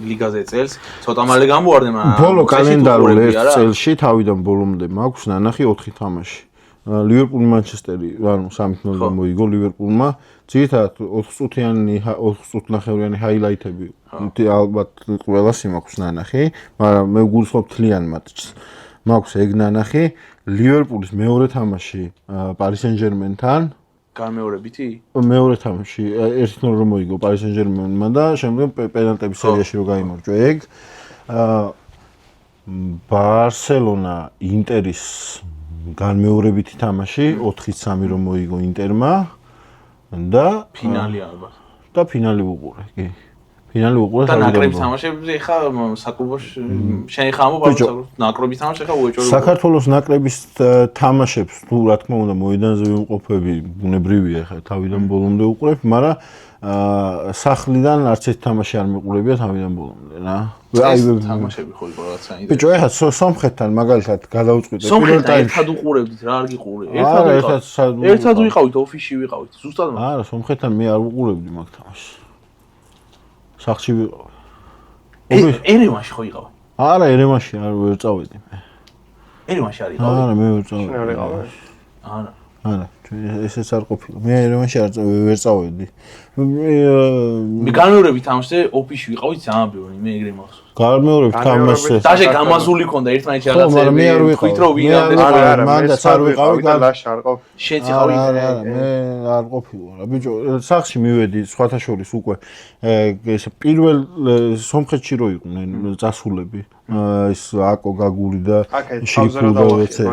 ლიგაზე წელს ცოტა მალე გამოვარდნენ, მაგრამ ბოლო კალენდარულ ერთ წელში თავიდან ბოლომდე მაქვს ნანახი 4 თამაში. ლივერპული მანჩესტერი, ანუ 3-0 მოიგო ლივერპულმა. ძირითადად 4 წუთნახევრიანი ჰაილაითები ალბათ ყველას იმაქვს ნანახი, მაგრამ მე გულისხმობ თლიან მატჩს. მაქვს ეგ ნანახი. ლივერპულის მეორე თამაში პარი სენ-ჟერმენთან გამეორებითი? მეორე თამაში 1-0 რომ მოიგო პარი სენ-ჟერმენმა და შემდგომ პენალტების სერიაში რომ გაიმარჯვა ეგ ბარსელონა ინტერის განმეორებითი თამაში 4-3 რომ მოიგო ინტერმა და ფინალი ალბათ. და ფინალი უყურე, კი. ფინალი უყურე და ნაკრების თამაშებზე ხა საკლუბო შენ ხა ამობავ ნაკრების თამაში ხა უეჭველი. საქართველოს ნაკრების თამაშებს თუ რა თქმა უნდა მოედანზე ვიმყოფები, ბუნებრივია ხა თავიდან ბოლომდე უყურებ, მაგრამ სახლიდან არც ერთ თამაში არ მიყურებია თავიდან ბოლომდე რა. აი თამაშები ხო იყო რაღაცა. ბიჭო, ეხლა სომხეთთან მაგალითად გადავწყვიტე პირველ ტაიმში. ერთად უყურებდით რა არ გიყურე. ერთად ვიყავით ოფისში ვიყავით. ზუსტად მაგ. არა, სომხეთთან მე არ უყურებდი მაგ თამაშს. სახლში ვიყავ. ერევანში ხო იყავ? არა, ერევანში არ ვერ წავედი მე. ერევანში არ იყავ? არა, მე ვერ წავედი. არა. არა, ესეც არ ყოფილა. მე ერევანში ვერ წავედი. მე განმეორებით თამაშზე ოფისში ვიყავით ძალიან ბევრი, მე ეგრე მახსოვს. განმეორებით თამაშზე. დაჟე გამაზული ქონდა ერთმანეთში რაღაცა. ხო, მე არ ვიყავი. თვითრო ვინამდე მანდაც არ ვიყავი და ლაშ არ ყოფ. შენც იყავი? არა, მე არ ყოფილა რა. ბიჭო, სახლში მივედი სხვათა შორის უკვე ეს პირველ სომხეთში რო იყვნენ წასულები. ეს აკო გაგული და შეიფუდოვეცე.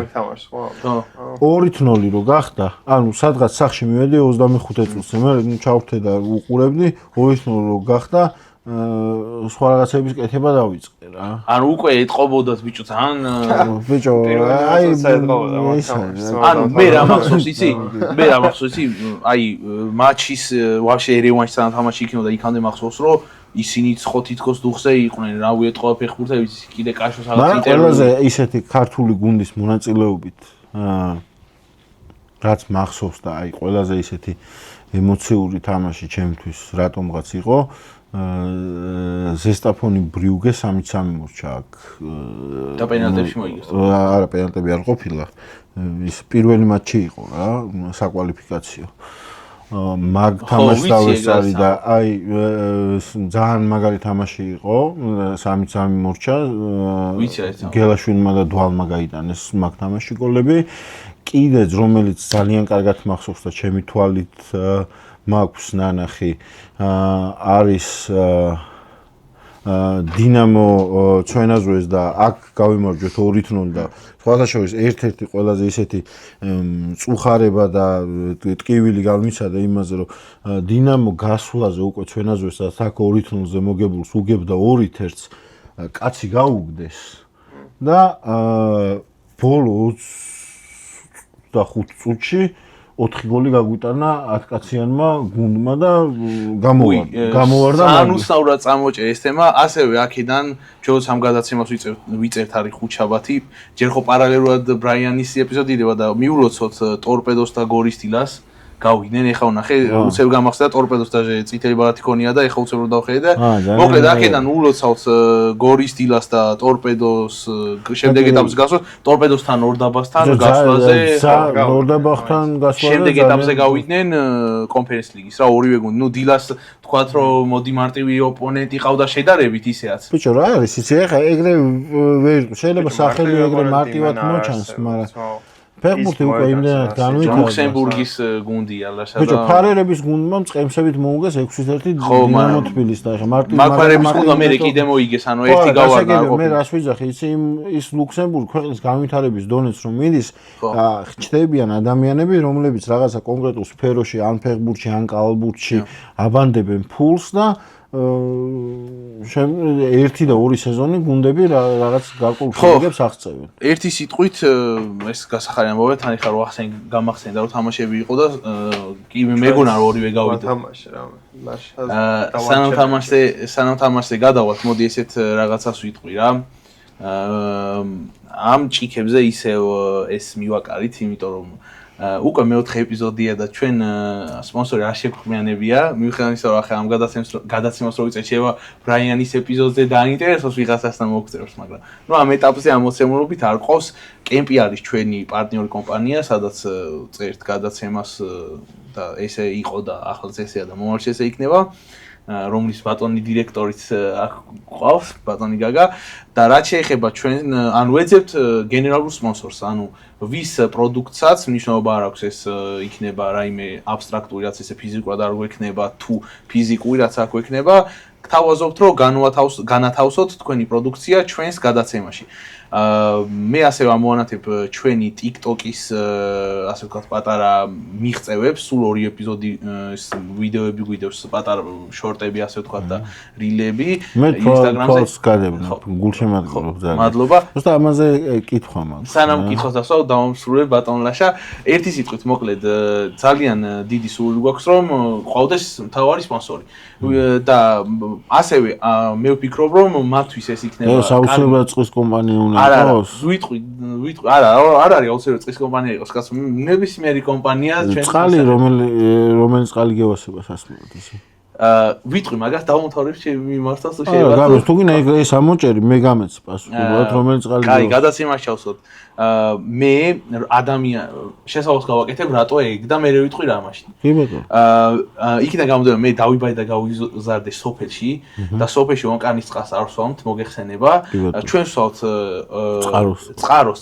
2-0 რო გახდა, ანუ სადღაც სახლში მივედი 25 წუთზე, მე ჩავრთე და უყურებდი 2-0 რო გახდა სხვა რაღაცების კეთება დავიწყე რა. ანუ უკვე ეთყობოდათ ბიჭო ძალიან ბიჭო, აი ანუ მე რა მახსოვს იცი? მე რა მახსოვს იცი? აი მატჩის ვაფშე ერევანში სანამ თამაში იქნებოდა იქამდე მახსოვს რომ ისინიც ხო თითქოს დუხზე იყვნენ რა უეთყობა ფეხბურთელიც კიდე კაშოს რაღაც ინტერვიუ. ყველაზე ისეთი ქართული გუნდის მონაწილეობით რაც მახსოვს და აი ყველაზე ისეთი ემოციური თამაში ჩემთვის რატომღაც იყო ზესტაფონი ბრიუგე 3-3 მორჩა აქ და პენალტებში მოიგეს. არა, პენალტები არ ყოფილა. ის პირველი მატჩი იყო რა, საკვალიფიკაციო. მაგ თამაშს დავესწარი და აი ძალიან მაგარი თამაში იყო, 3-3 მორჩა. გელაშვილმა და დვალმა გაიტანეს მაგ თამაში გოლები. კიდეც რომელიც ძალიან კარგად მახსოვს და ჩემი თვალით მაქვს ნანახი არის დინამო ჩვენაზღვეს და აქ გავიმარჯვეთ 2-0 და სხვათა შორის ერთ-ერთი ყველაზე ისეთი წუხარება და ტკივილი გამიცადა იმაზე რომ დინამო გასვლაზე უკვე ჩვენაზღვესაც აქ 2-0-ზე მოგებულს უგებდა 2-1-ს კაცი გაუგდეს და ბოლო 25 წუთში 4 გოლი გაგვიტანა 10 კაციანმა გუნდმა და გამოვარდა ანუსავრად წამოჭე ეს თემა ასევე აქედან ჩვენ სამ გადაცემას ვიწერთ არის ხუთშაბათი ჯერ ხო პარალელურად ბრაიანის ეპიზოდი იდება და მიულოცოთ ტორპედოს და გორისტილას გავიდნენ ეხა ვნახე უცებ გამახსდა ტორპედოს და წითელი ბალათი ქონია და ეხა უცებ რომ დავხედე და მოკლედ აქედან ულოცავთ გორისტილას და ტორპედოს შემდეგ ეტაპზე გასვლა ტორპედოსთან ორდაბასთან გასვლაზე ორდაბასთან გასვლაზე შემდეგ ეტაპზე გავიდნენ კონფერენს ლიგის რა ორივე გუნდი ნუ დილას თქვათ რომ მოდი მარტივი ოპონენტი ყავდა შედარებით ისეაც ბიჭო რა არის იცი ეხა ეგრე შეიძლება სახელი ეგრე მარტივად მოჩანს მაგრამ ფეხბურთი უკვე იმდენად განვითარდა. ლუქსემბურგის გუნდია ლაშა და ბიჭო, ფარერების გუნდმა მწყემსებით მოუგეს 6-1 დინამო თბილისს და ახლა მაგ ფარერების გუნდმა მე კიდე მოიგეს, ანუ ერთი გავარდა. მე რას ვიძახი, იცი ის ლუქსემბურგი ქვეყნის განვითარების დონეც რომ მიდის, ხჩდებიან ადამიანები, რომლებიც რაღაცა კონკრეტულ სფეროში, ან ფეხბურთში, ან კალბურთში აბანდებენ ფულს და ერთი და ორი სეზონი გუნდები რაღაც გარკვეულ შედეგებს აღწევენ. ერთი სიტყვით ეს გასახარი ამბობენ, თან ეხლა რო გამახსენდა რომ თამაშები იყო და კი მეგონა რომ ორივე გავიდა. თამაში რა. სანამ თამაშზე გადავალთ, მოდი ესეთ რაღაცას ვიტყვი რა. ამ ჭიქებზე ისევ ეს მივაკარით, იმიტომ რომ უკვე მეოთხე ეპიზოდია და ჩვენ სპონსორი არ შეგვხმიანებია. მიუხედავად იმისა, რომ ახლა ამ გადაცემას რო ვიწერ, შეიძლება ბრაიანის ეპიზოდზე დაინტერესოს ვიღაცასთან მოგწეროს, მაგრამ ნუ ამ ეტაპზე ამოცემულობით არ ყავს. კემპი არის ჩვენი პარტნიორი კომპანია, სადაც წერთ გადაცემას და ესე იყო და ახალ წესია და მომავალში ესე იქნება. რომლის ბატონი დირექტორიც აქ ყავს, ბატონი გაგა და რაც შეეხება ჩვენ ანუ ეძებთ გენერალურ სპონსორს, ანუ ვის პროდუქტსაც მნიშვნელობა არ აქვს ეს იქნება რაიმე აბსტრაქტული რაც ესე ფიზიკურად არ გვექნება თუ ფიზიკური რაც არ გვექნება გთავაზობთ რომ განათავსოთ თქვენი პროდუქცია ჩვენს გადაცემაში მე ასევე ამოვანათებ ჩვენი TikTok-ის ასე ვთქვათ პატარა მიღწევებს სულ 2 ეპიზოდი ვიდეოები გვიდევს პატარა შორტები ასე ვთქვათ და რილები Instagram-ზე გულშემატკივრობ ძალიან მადლობა უბრალოდ ამაზე კითხვა მაქვს სანამ კითხავს დასვავ დავამსრულებ ბატონ ლაშა ერთი სიტყვით მოკლედ ძალიან დიდი სურვილი გვაქვს რომ ყავდეს მთავარი სპონსორი და ასევე მე ვფიქრობ რომ მათთვის ეს იქნება საუბრობთ წყლის კომპანია უნდა არა ვიტყვი არა არ არის აუცილებლად წყლის კომპანია იყოს კაცო ნებისმიერი კომპანია ჩვენ წყალი რომელი წყალი გევასება სასმელად ისე ვიტყვი მაგას დავუმთავრებ მიმართავს თუ შეიძლება რა თუ გინდა ეს ამოჭერი მე გამეც პასუხობად რომელი წყალი კაი გადაცემას ჩავსვათ მე ადამიან შესაძლოა გავაკეთებ რატო ეგ და მე ვიტყვი რა მაშინ კი ბატონო იქიდან გამომდინარე მე დავიბადე და გავიზარდე სოფელში და სოფელში ონკანის წყალს არ ვსვამთ მოგეხსენება ჩვენ ვსვამთ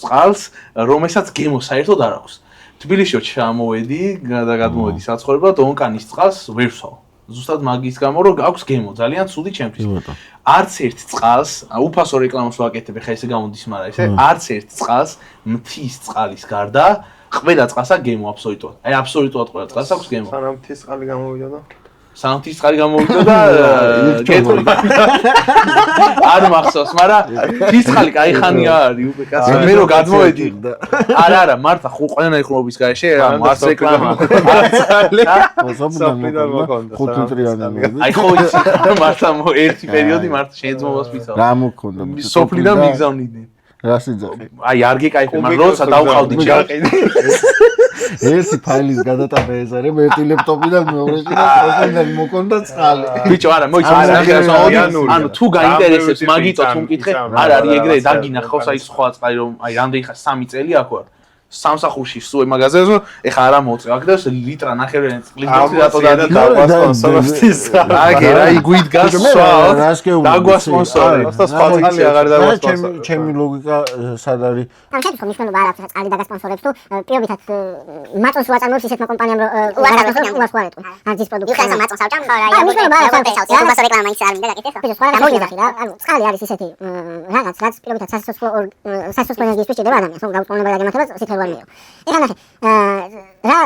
წყალს რომელსაც გემო საერთოდ არ აქვს თბილისში ჩამოვედი და გადმოვედი საცხოვრებლად ონკანის წყალს ვერ ვსვამ ზუსტად მაგის გამო რომ აქვს გემო ძალიან ცუდი ჩემთვის არც ერთ წყალს უფასო რეკლამას ვაკეთებ ხა ესე გამოდის მაგრამ ესე არც ერთ წყალს მთის წყალის გარდა ყველა წყალს აქვს გემო აბსოლუტურად აი აბსოლუტურად ყველა წყალს აქვს გემო სანამ მთის წყალი გამოვიდა და სანთის წყალი გამოვიდა და კეთური არ მახსოვს მაგრამ მთის წყალი კაი ხანია არის უკვე კაცო მე რო გადმოვედი არა მარტა ყველანაირი ხმობის გარეშე არც რეკლამა აი ხო იცი მარტა ერთი პერიოდი მარტა შეძმობას მისავა რა მოქონდა სოფლიდან მიგზავნიდნენ რა სიძახი აი არ გეკაიფე მაგრამ როცა დავყავდი ჯაყი ერთი ფაილის გადატანა ეზარე მე ერთი ლეპტოპიდან მეორეში და პროფესიონალ მოკონდა წყალი ბიჭო არა მოიცა ანუ თუ გაინტერესებს მაგიტო თუ მკითხე არ არის ეგრე დაგინახავს აი სხვა წყალი რომ აი რამდენი ხა 3 წელი აქ ვარ სამსახურში სულ მაგაზეზე ეხა არა მოწევ აქ და ლიტრა ნახევრიანი წყლის რატო დაგვასპონსორებს აგერ აი გვიდგას დაგვასპონსორებს და სხვა წყალი აღარ დაგვასპონსორებს ჩემი ლოგიკა სად არის ან შენ მნიშვნელობა არ აქვს წყალი დაგასპონსორებს თუ პირობითად მაწონს ვაწარმოებს ისეთმა კომპანიამ რომ უასყვარეთო ან ძის პროდუქტი ხა მაწონს ავჭამ ხო რა აი მნიშვნელობა არ აქვს უფასო რეკლამა ის არ მინდა გაკეთდეს ხო სხვა გამოიძახი რა ანუ წყალი არის ისეთი რაღაც რაც პირობითად სასიცოცხლო ენერგიის පිჭირდება ადამიანს რომ გაუწყობლება და გემართება სიტყვაზე ეხლა ნახე რა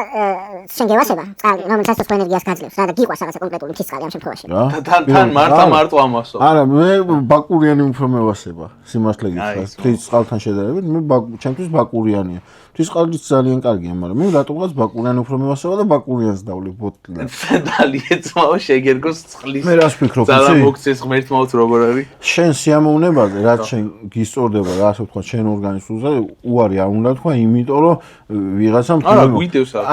შენ გევასება წყალი რომელიც სასიცოცხლო ენერგიას გაძლევს რა და გიყვას რაღაცა კონკრეტული მთის წყალი ამ შემთხვევაში თან მარტო ამასო არა მე ბაკურიანი უფრო მევასება სიმართლე გითხრათ მთის წყალთან შედარებით მე ჩემთვის ბაკურიანია მთის წყალიც ძალიან კარგია მაგრამ მე რატომღაც ბაკურიანი უფრო მევასება და ბაკურიანს დავლებ ბოთლიდან დალიეცმაო შეგერგოს წყლის მე რას ვფიქრობ ძალა მოგცეს ღმერთმაოც როგორ არის შენ სიამოვნებაზე რაც შენ გისწორდება რა ასე ვთქვა შენ ორგანიზმზე უარი არ უნდა თქვა იმიტომ რომ ვიღაცამ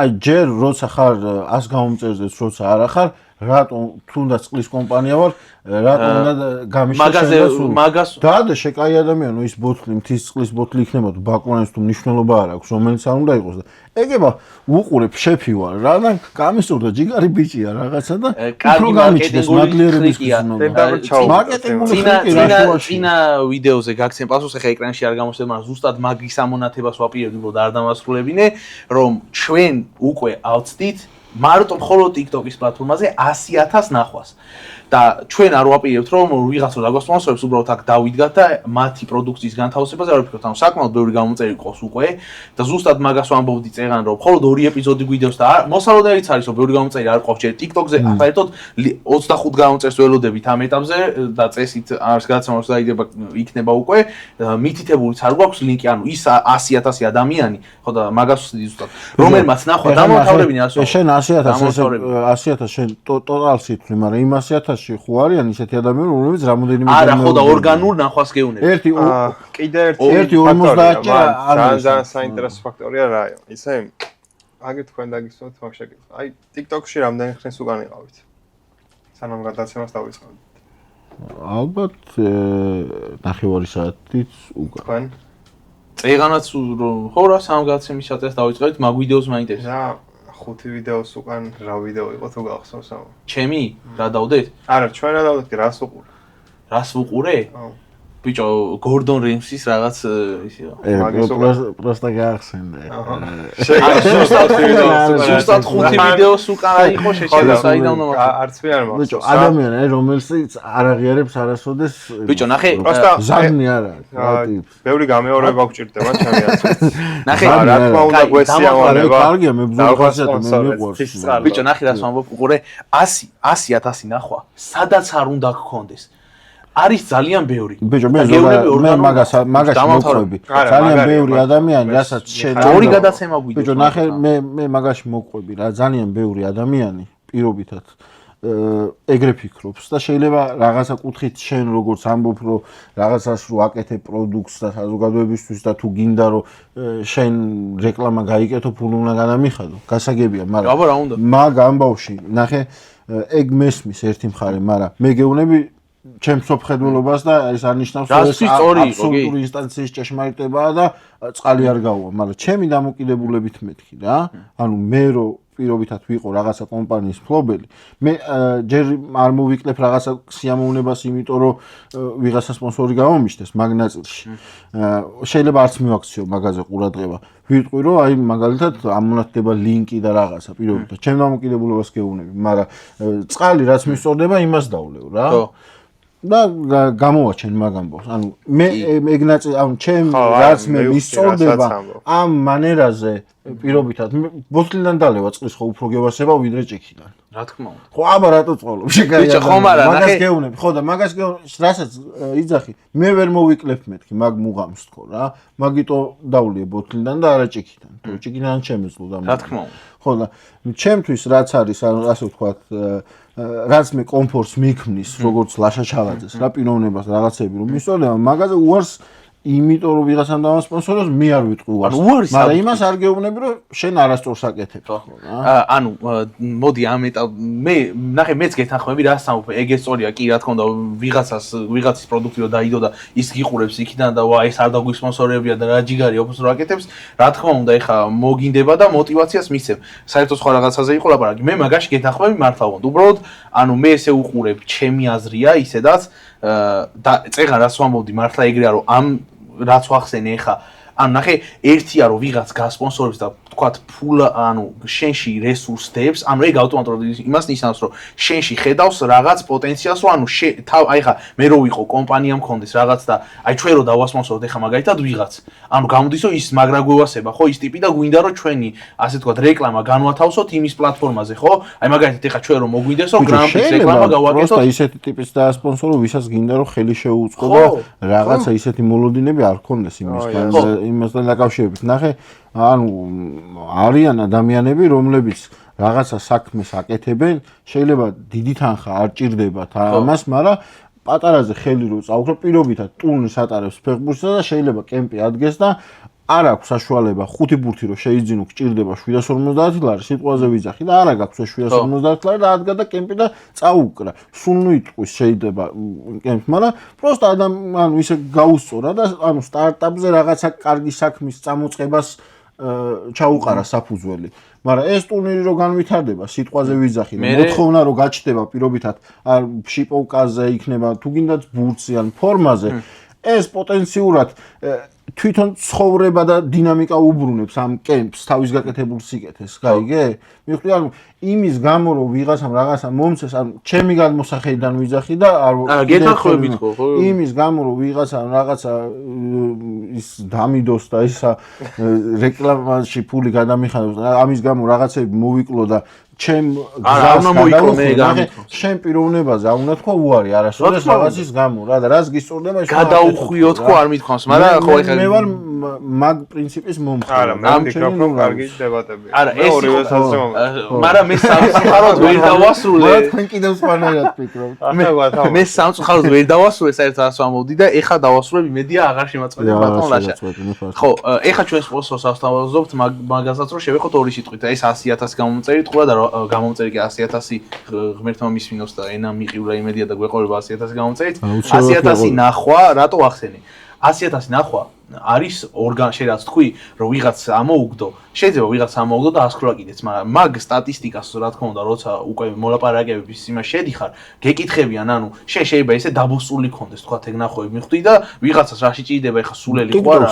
აი ჯერ როცა ხარ 100 გამომწერზეც როცა არა ხარ რატომ თუნდაც წყლის კომპანია ვარ რატომ უნდა მაგას და შეკაი ადამიანო ის ბოთლი მთის წყლის ბოთლი იქნებოდა ბაკურიანს თუ მნიშვნელობა არ აქვს რომელიც არ უნდა იყოს და ეგება უყურებ შეფი ვარ რა და გამისურდა ჯიგარი ბიჭია რაღაცა და კარგი მარკეტინგული წინა ვიდეოზე გაგცემ პასუხს ახლა ეკრანში არ გამოსდებ მაგრამ ზუსტად მაგის ამონათებას ვაპირებდი რომ არ დამასრულებინე რომ ჩვენ უკვე ავწდით მარტო მხოლოდ TikTok-ის პლატფორმაზე 100,000 ნახვას და ჩვენ არ ვაპირებთ რომ ვიღაც რომ დაგვასპონსორებს უბრალოდ აქ დავიდგათ და მათი პროდუქციის განთავსებაზე არ ვფიქრობთ ანუ საკმაოდ ბევრი გამოწერი ყავს უკვე და ზუსტად მაგას ვამბობდი წეგან რომ მხოლოდ 2 ეპიზოდი გვიდევს და მოსალოდნელიც არის რომ ბევრი გამოწერი არ ყავს ჯერ TikTok-ზე საერთოდ 25 გამოწერს ველოდებით ამ ეტაპზე და წესით არის გადაცემას დაიდება იქნება უკვე მითითებულიც არ გვაქვს ლინკი ანუ ის 100,000 ადამიანი ხო და მაგას ზუსტად რომელმაც ნახვა დამოთავრებინა ასე შენ 100,000 შენ ტოტალს ითვლი მაგრამ იმ 100,000-ში ხო არიან ისეთი ადამიანები რომლებიც რამოდენიმე არა ხო და ორგანულ ნახვას გეუნები კიდე ერთი 50 ძალიან საინტერესო ფაქტორია რა ისე აგერ თქვენ დაგისვათ მაგ შეკითხვას აი TikTok-ში რამდენი ხნის უკან იყავით სანამ გადაცემას დავიწყებდით ალბათ 9 საათით უკან თქვენ წეგანაც ხო რა სამ გადაცემის ჩატარებას დავიწყებდით მაგ ვიდეოს მაინტერესებს 5 ვიდეოს უკან რა ვიდეო იყო თუ გახსოვს ამო ჩემი რა დავდეთ არა ჩვენ რა დავდეთ რას უყურე რას ვუყურე ბიჭო გორდონ რეიმსის რაღაც ისეა. просто გაახსენე. ზუსტად 5 ვიდეოს უკან იყო შეჭედა საიდან უნდა მართლა. არც მე არ მახსოვს. ბიჭო ადამიანი რომელსაც არ აღიარებს არასოდეს ბიჭო ნახე ზარნი არა ბევრი გამეორება გვჭირდება ჩემი აზრით. ნახე რა თქმა უნდა გვესიამოვნება. კარგია მე ბზოლხასიათი მე მიყვარს. ბიჭო ნახე რას ვამბობ უყურე 100,000 ნახვა სადაც არ უნდა გქონდეს. არის ძალიან ბევრი. ბიჭო მე მაგაში მოყვები. ძალიან ბევრი ადამიანი, რასაც შენ ორი გადაცემა გვიდგა. ბიჭო ნახე მე მაგაში მოყვები რა, ძალიან ბევრი ადამიანი პირობითად ეგრე ფიქრობს და შეიძლება რაღაცა კუთხით შენ როგორც ამბობ რომ რაღაცას რო აკეთებ პროდუქტს და საზოგადოებისთვის და თუ გინდა რომ შენ რეკლამა გაიკეთო ფული უნდა გადამიხადო. გასაგებია, მაგრამ მაგ ამბავში ნახე ეგ მესმის ერთი მხარე, მაგრამ მე გეუბნები ჩემს სოფხედულობას და ეს არნიშნავს რომ ეს აბსოლუტური ინსტანციის ჭეშმარიტებაა და წყალი არ გაუვა, მაგრამ ჩემი დამოკიდებულებით მეთქი რა. ანუ მე რო პირობითად ვიყო რაღაცა კომპანიის მფლობელი, მე ჯერ არ მოვიკლებ რაღაცა სიამოვნებას, იმიტომ რომ ვიღაცა სპონსორი გამომიშთეს მაგ ნაწილში. შეიძლება არც მივაქციო მაგაზე ყურადღება. ვიტყვი რომ აი მაგალითად ამონათდება ლინკი და რაღაცა პირობითად. ჩემ დამოკიდებულებას გეუბნები, მაგრამ წყალი რაც მისწორდება იმას დავლევ რა. და გამოვაჩენ მაგ ამბავს. ანუ მე ეგ ნაწილი, ანუ ჩემ რაც მე მისწორდება ამ მანერაზე პირობითად ბოთლიდან დალევა წყლის ხო უფრო გევასება ვიდრე ჭიქიდან. რა თქმა უნდა. ხო აბა რატო წყოლობ? ბიჭო ხომ არა, მაგას გეუბნები. ხო და მაგას რასაც იძახი, მე ვერ მოვიკლებ მეთქი მაგ მუღამს თქო რა. მაგიტო დავლია ბოთლიდან და არა ჭიქიდან. თუ ჭიქიდან შემეძლო და რა თქმა უნდა. ხო და ჩემთვის რაც არის, ანუ ასე ვთქვათ, რაც მე კომფორტს მიქმნის, როგორც ლაშა ჩალაძეს, რა პიროვნებას რაღაცები რომ მისწორდება, მაგაზე უარს იმიტომ რომ ვიღაცამ დამასპონსოროს მე არ ვიტყვი უარს. მაგრამ იმას არ გეუბნები რომ შენ არასწორს აკეთებ ხო რა. ანუ მოდი ამ მე ნახე მეც გეთანხმები რა სამოფ ეგ ესწორია კი რა თქმა უნდა ვიღაცის პროდუქტი რომ დაიდო და ის გიყურებს იქიდან და ვა ეს არ დაგვისპონსორებია და რა ჯიგარი ოფს რო აკეთებს რა თქმა უნდა ეხა მოგინდება და мотиваციას მისცემ. საერთოდ სხვა რაღაცაზე იყო ლაპარაკი. მე მაგაში გეთანხმები მართლა ვონდ. უბრალოდ ანუ მე ესე უყურებ ჩემი აზრია ისედაც და წეღან რას ვამბობდი მართლა ეგრეა რომ ამ რაც ვახსენე ხა ანუ ნახე ერთია რომ ვიღაც გასპონსორებს და თქვათ ფულ ანუ შენში რესურსს დებს ანუ ეგ ავტომატურად იმას ნიშნავს რომ შენში ხედავს რაღაც პოტენციალს რომ ანუ აი ხა მე რო ვიყო კომპანია მქონდეს რაღაც და აი ჩვენ რო დავასპონსოროთ ხა მაგალითად ვიღაც ანუ გამოდის რომ ის მაგრა გვევასება ხო ის ტიპი და გვინდა რომ ჩვენი ასე თქვათ რეკლამა განვათავსოთ იმის პლატფორმაზე ხო აი მაგალითად ხა ჩვენ რო მოგვინდეს რომ გრამპის რეკლამა გავაკეთოთ პროსტა ისეთი ტიპის დაასპონსორო ვისაც გინდა რომ ხელი შეუწყო და რაღაცა ისეთი მოლოდინები არ ქონდეს იმასთან დაკავშირებით ნახე ანუ არიან ადამიანები რომლებიც რაღაცა საქმეს აკეთებენ შეიძლება დიდი თანხა არ ჭირდებათ ამას მაგრამ პატარაზე ხელი რო წაუქრო პირობითად ტურნირს ატარებს ფეხბურთსა და შეიძლება კემპი ადგეს და არ აქვს საშუალება 5 ბურთი რო შეიძინო გჭირდება 750 ლარი სიტყვაზე ვიძახი და არ აქვს 750 ლარი და ადგა და კემპი და წაუკრა სულ იტყვის შეიძლება კემპს მაგრამ პროსტა ანუ ისე გაუსწორა და ანუ სტარტაპზე რაღაცა კარგი საქმის წამოწყებას ჩაუყარა საფუძველი მაგრამ ეს ტურნირი რო განვითარდება სიტყვაზე ვიძახი და მოთხოვნა რო გაჩნდება პირობითად არ შიპოვკაზე იქნება თუ გინდათ ბურთზე ან ფორმაზე ეს პოტენციურად თვითონ ცხოვრება და დინამიკა უბრუნებს ამ კემპს თავის გაკეთებულ სიკეთეს, გაიგე? მივხვდი ანუ იმის გამო რომ ვიღაცამ რაღაცა მომცეს, ანუ ჩემი გადმოსახედიდან ვიძახი და არ გეთანხმებით ხო? იმის გამო რომ ვიღაცამ რაღაცა ის დამიდოს და ისა რეკლამაში ფული გადამიხადოს, ამის გამო რაღაცები მოვიკლო და ჩემ გზას გადავიხო, შენ პიროვნებაზე არ უნდა თქვა უარი არასოდეს რაღაცის გამო რა და რას გისწორდება ის გადაუხვიო თქო არ მithქვამს, მაგრამ ხო ეხლა მე ვარ მაგ პრინციპის მომხრე. არა, მე ვფიქრობ რომ კარგი დებატებია. არა, ეს ორივე საზრე მაგრამ მე სამწუხაროდ ვერ დავასრულე. მე თქვენ კიდევ სპანერად ფიქრობთ. მე სამწუხაროდ ვერ დავასრულე საერთოდ ასე ვამბობდი და ეხლა დავასრულებ იმედია აღარ შემაწყვეტე ბატონ ლაშა. ხო, ეხლა ჩვენ სპონსორს ავსთავაზობთ მაგასაც რომ შევეხოთ ორი სიტყვით. ეს 100,000 გამომწერით ყურა და გამომწერი კი 100,000 ღმერთმა მისმინოს და ენა მიყივლა იმედია და გვეყოლება 100,000 გამომწერით. 100,000 ნახვა, რატო ახსენე? 100,000 ნახვა არის შეიძლება თქვი რომ ვიღაც ამოუგდო შეიძლება ვიღაც ამოუგდო და ასქროლა კიდეც მაგრამ მაგ სტატისტიკას რა თქმა უნდა როცა უკვე მოლაპარაკებების იმას შედიხარ გეკითხებიან ანუ შეიძლება ესე დაბოსული კონდეს თქვა ეგ ნახვები მიხვდი და ვიღაცას რაში ჭირდება ეხა სულელი ხო არა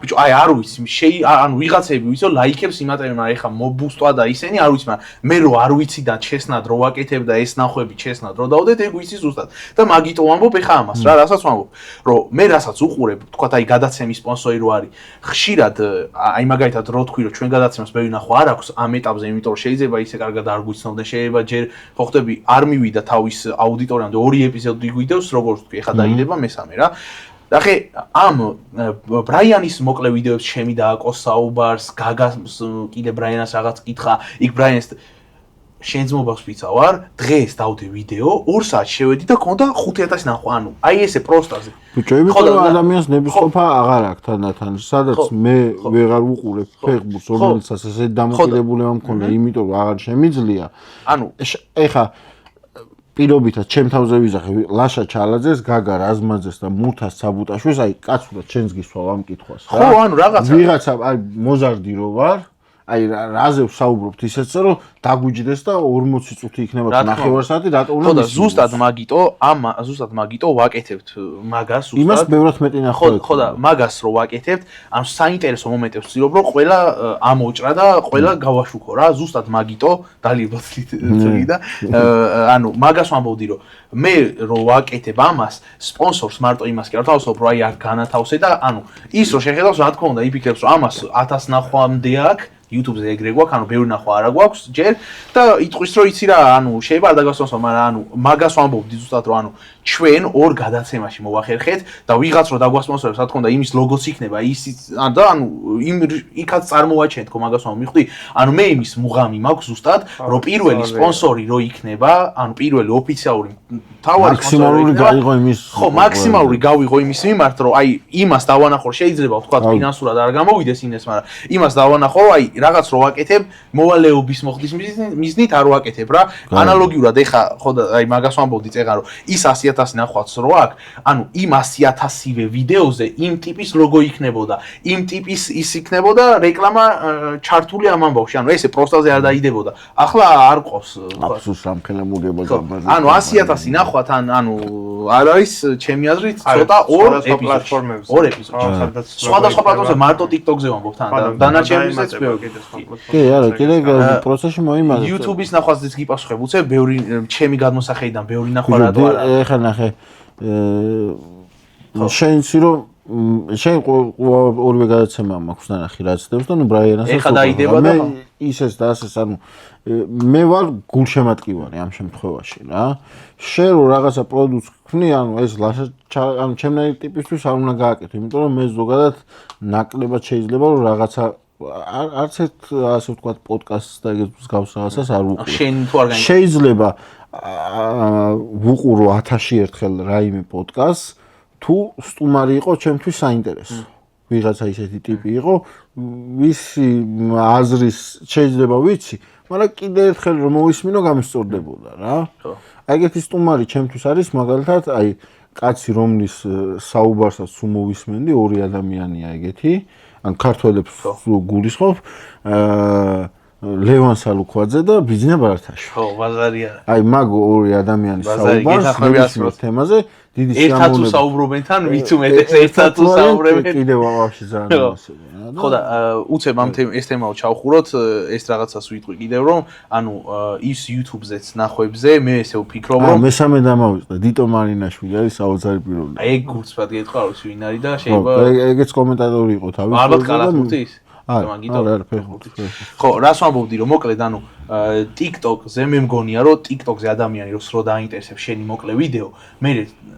ბიჭო აი არ ვიცი ანუ ვიღაცები ვიცო ლაიქებს იმატებენ მაგრამ ეხა მობუსტვა და ისენი არ ვიცი მაგრამ მე რო არ ვიცი და ჩესნად რო ვაკეთებ და ეს ნახვები ჩესნად რო დავდეთ ეგ ვიცი ზუსტად და მაგიტო ვამბობ ეხა ამას რა რასაც ვამბობ რომ მე რასაც უყურებ თქვა აი გადაცემის სპონსორი რო არის ხშირად აი მაგალითად რო თქვი რომ ჩვენ გადაცემას მე ვინახო არ აქვს ამ ეტაპზე იმიტომ რომ შეიძლება ისე კარგად არ გვიცნობდნენ შეიძლება ჯერ ხო ხდები არ მივიდა თავის აუდიტორიამდე 2 ეპიზოდი გვიდევს როგორც თქვი ეხა დაიდება მესამე რა ნახე ამ ბრაიანის მოკლე ვიდეოებს ჩემი დააკო საუბარს გაგას კიდე ბრაიანას რაღაც კითხა იქ ბრაიანს შენ ძმობას ვიცა ვარ დღეს დავდე ვიდეო 2 საათი შევედი და ქონდა 5000 ნახვა ანუ აი ესე პროსტაზე ბიჭო იმიტომ ადამიანს ნებისყოფა აღარ აქვს თანდათან სადაც მე ვეღარ უყურებ ფეხბურთს რომელსაც ესე დამოკიდებულება მქონდა იმიტომ რომ აღარ შემიძლია ანუ ეხა პირობითად ჩემ თავზე ვიზახე ლაშა ჩალაძეს გაგა რაზმაძეს და მურთას საბუტაშვილს აი კაცურად შენს გისვავ ამ კითხვას ხო ანუ ვიღაცა აი მოზარდი რო ვარ აი რაზე ვსაუბრობთ ისეც რომ დაგვიჯდეს და 40 წუთი იქნება ნახევარ საათი რატო უნდა ხო და ზუსტად მაგიტო ვაკეთებთ მაგას ზუსტად იმას ბევრად მეტი ნახავთ ხო და მაგას რო ვაკეთებთ ანუ საინტერესო მომენტებს ვცდილობ რომ ყველა ამოჭრა და ყველა გავაშუქო რა ზუსტად მაგიტო დალიებოთ წლი და ანუ მაგას ვამბობდი რომ მე რო ვაკეთებ ამას სპონსორს მარტო იმას კი არ თავსობ რომ აი არ განათავსე და ანუ ის რო შეხედავს რა თქმა უნდა იფიქრებს რომ ამას 1000 ნახვამდე აქვს YouTube-ზე ეგრე გვაქვს, ანუ ბევრი ნახვა არა გვაქვს ჯერ და იტყვის რომ იცი რა, ანუ შეიძლება არ დაგასვენო, მაგრამ ანუ მაგას ვამბობდი ზუსტად რომ ანუ ჩვენ ორ გადაცემაში მოვახერხეთ და ვიღაც რო დაგვასპონსორებს, რა თქმა უნდა, იმის ლოგოც იქნება, ისიც და ანუ იმ იქაც წარმოვაჩენთ ხო მაგას ვამბობდი, ანუ მე იმის მუღამი მაქვს ზუსტად, რომ პირველი სპონსორი რო იქნება, ანუ პირველი ოფიციალური თავარი მაქსიმალური გაიღო იმის ხო, მაქსიმალური გავიღო იმის მიმართ, რომ აი იმას დავანახო, შეიძლება ვთქვა ფინანსურად არ გამოვიდეს ინეს, მაგრამ იმას დავანახო, აი რაღაც რო ვაკეთებ, მოვალეობის მოხდის მიზნით არ ვაკეთებ რა. ანალოგიურად ეხა ხო და აი მაგას ვამბობდი წეღან რომ ის 100,000 ნახვაც რო აქვს, ანუ იმ 100,000-ივე ვიდეოზე იმ ტიპის ლოგო იქნებოდა, იმ ტიპის ის იქნებოდა რეკლამა ჩართული ამ ამბავში. ანუ ესე პროსტაზე არ დაიდებოდა. ახლა არ ყავს აბსოლუტურად სამხელმოდება გამაზე. ანუ 100,000 ნახვათან, ანუ არ არის ჩემი აზრით ცოტა ორ პლატფორმებზე. ორ ეპიზოდში. სხვადასხვა პლატფორმებზე მარტო TikTok-ზე ვამბობ თან და დანარჩენებიც კი, არა, კიდე პროცესში მოიმართე. YouTube-ის ნახვაზეც გიპასუხებ, უცებ ბევრი ჩემი გადმოსახედიდან ბევრი ნახვა რატო არა. ეხლა ნახე შენცი რომ შენ ორივე გადაცემა მაქვს ნახი რაც დევს და ნუ ბრაიანასაც ეხლა დაიდება და ისეს და ასეს ანუ მე ვარ გულშემატკივარი ამ შემთხვევაში რა შენ რო რაღაცა პროდუქტს ქმნი ანუ ეს ანუ ჩემნაირი ტიპისთვის არ უნდა გააკეთო იმიტომ რომ მე ზოგადად ნაკლებად შეიძლება რომ რაღაცა არც ერთ ასე ვთქვათ პოდკასტს და ეგრეთ გავს რაღაცას არ ვუყურებ შენ თუ არ გაიგე შეიძლება ვუყურო 1000-ში ერთხელ რაიმე პოდკასტს თუ სტუმარი იყო ჩემთვის საინტერესო. ვიღაცა ისეთი ტიპი იყო, ვისი აზრის შეიძლება ვიცი, მაგრამ კიდე ერთხელ რომ მოვისმინო გამისწორდებოდა რა. ეგეთი სტუმარი ჩემთვის არის მაგალითად, აი კაცი რომლის საუბარსაც უმოვისმენდი, ორი ადამიანია ეგეთი, ან ქართველებს გულისხმობ, ლევან სალუქვაძე და ბიძინა ბარათაშვილი. ხო, ბაზარია. აი მაგ ორი ადამიანის საუბარს თემაზე დიდი სიამოვნება. ერთად უსაუბრობენ თან, ვიც უმეტეს ერთად უსაუბრებენ. კიდევ ვაფშე ძალიან ასეა. ხო და უცებ ამ ეს თემაო ჩავხუროთ, ეს რაღაცას ვიტყვი კიდევ რომ, ანუ ის YouTube-ზეც ნახვებზე მე ესე ვფიქრობ რომ მესამე დამავიწყდა დიტო მარინაშვილი არის საოცარი პიროვნება. აი ეგ გულწრფად გეტყვა რომ ვინ არის და შეიძლება ეგეც კომენტატორი იყო თავის ალბათ კალათურთის არა ფეხბურთი. ხო, რას ვამბობდი რომ მოკლედ ანუ TikTok-ზე მე მგონია რომ TikTok-ზე ადამიანი რო სრო დაინტერესებს შენი მოკლე ვიდეო, მე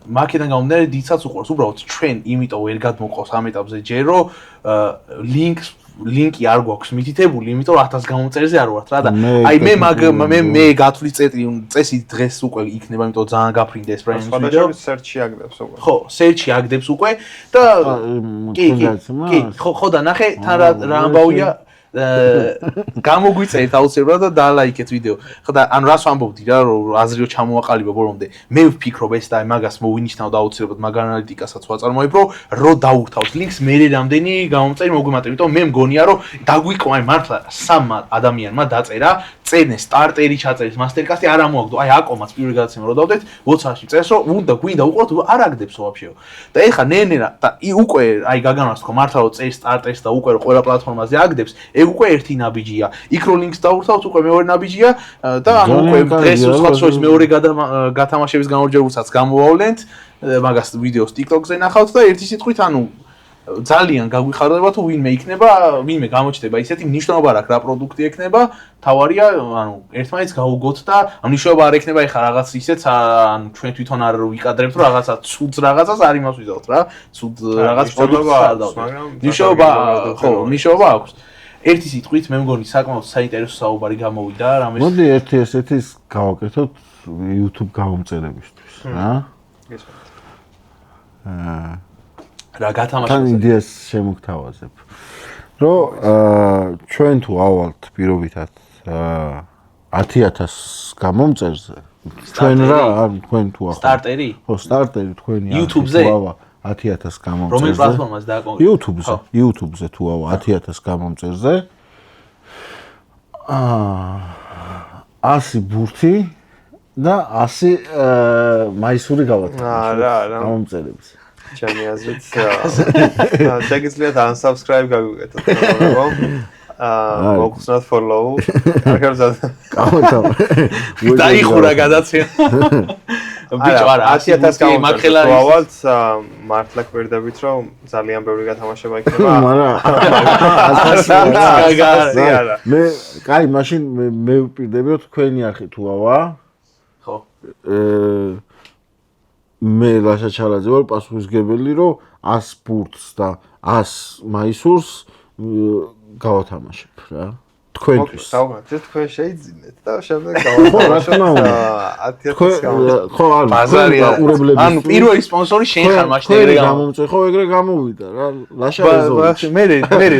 მაქედან გამომდინარე დიდსაც უყურებს, უბრალოდ ჩვენ იმიტომ ვერ გადმოყავს ამ ეტაპზე ჯერ რომ ლინკი არ გვაქვს მითითებული, იმიტომ რომ 1000 გამოწერზე არ ვართ რა და აი მე გათვლის წესი დღეს უკვე იქნება, იმიტომ ძალიან გაფრინდა ეს ბრაინის ვიდეო. სერჩი აგდებს უკვე. ხო, სერჩი აგდებს უკვე და კი, ხო და ნახე თან რა ამბავია გამოგვიწერეთ აუცილებლად და დალაიქეთ ვიდეო. ხო და ანუ რას ვამბობდი რა რომ აზრიო ჩამოაყალიბა ბოლომდე. მე ვფიქრობ ეს და მაგას მოვინიშნავ და აუცილებლად მაგ ანალიტიკასაც ვაწარმოებრო, რომ დავურთავთ ლინკს მე რამდენი გამომწერი მოგვიმატებ, იმიტომ მე მგონია რომ დაგვიკლო აი მართლა სამმა ადამიანმა დაწერა, წერდნენ სტარტერი ჩაწერეს მასტერკასტი არ ამოაგდო. აი აკომაც პირველი გადაცემა რო დავდეთ, WhatsApp-ში წერს რომ უნდა გვინდა უყუროთ, არ აგდებს ვაფშეო. და ეხა ნენერა და უკვე აი გაგანას თქო მართლა რომ წერს სტარტერს და უკვე რომ ყველა პლატფორმაზე აგდებს, ეგ უკვე ერთი ნაბიჯია. იქ რო ლინკს დავურთავთ, უკვე მეორე ნაბიჯია და ანუ უკვე დღეს უცხოა შორის მეორე გათამაშების გამარჯვებულსაც გამოვავლენთ. მაგას ვიდეოს TikTok-ზე ნახავთ და ერთი სიტყვით ანუ ძალიან გაგვიხარდება თუ ვინმე იქნება, ვინმე გამოჩნდება ისეთი მნიშვნელობა აქვს რა პროდუქტი ექნება, თავარია ანუ ერთმანეთს გაუგოთ და მნიშვნელობა არ ექნება ეხა რაღაც ისეც ანუ ჩვენ თვითონ არ ვიკადრებთ რომ რაღაცა ცუდ რაღაცას არ იმას ვიზავთ რა, ცუდ რაღაც პროდუქტს არ დავთ. მნიშვნელობა ხო, მნიშვნელობა აქვს. ერთი სიტყვით მე მგონი საკმაოდ საინტერესო საუბარი გამოვიდა რამეს. მოდი ერთი ესეთი გავაკეთოთ YouTube გამომწერებისთვის, რა? რა გათამაშოთ. თან იდეას შემოგთავაზებ. რომ ჩვენ თუ ავალთ პირობითად 10,000 გამომწერზე, ჩვენ რა, ან თქვენ თუ ახლა სტარტერი? ხო, სტარტერი თქვენი YouTube-ზე? 10,000 გამომწერზე. რომელ პლატფორმაზე დააკონკრეტეთ? YouTube-ზე, YouTube-ზე თუ ავა 10,000 გამომწერზე. 100 ბურთი და 100 მაისური გავათამაშოთ. რა. გამომწერებს. ჩემი აზრით შეგიძლიათ unsubscribe გავიგეთოთ რა. მოგხსნათ follow. ახალ გავათავ. დაიხურა გადაცემა. ბიჭო არა 10,000 მაგხელა ავალთ მართლა კვირდებით რომ ძალიან ბევრი გათამაშება იქნება. არა. მე კაი მაშინ მე ვპირდები რომ თქვენი არხი თუ ავა. ხო. მე ლაშა ჩალაძე ვარ პასუხისმგებელი რომ 100 ბურთს და 100 მაისურს გავათამაშებ რა. თქვენთვის. თქვენ შეიძინეთ და შემდეგ გავათამაშოთ 10,000 ხო არა ბაზარია ყურებლების ანუ პირველი სპონსორი შენ ხარ მაშინ ეგრე გამომწე ხო ეგრე გამოვიდა რა ლაშა ბაზარი მე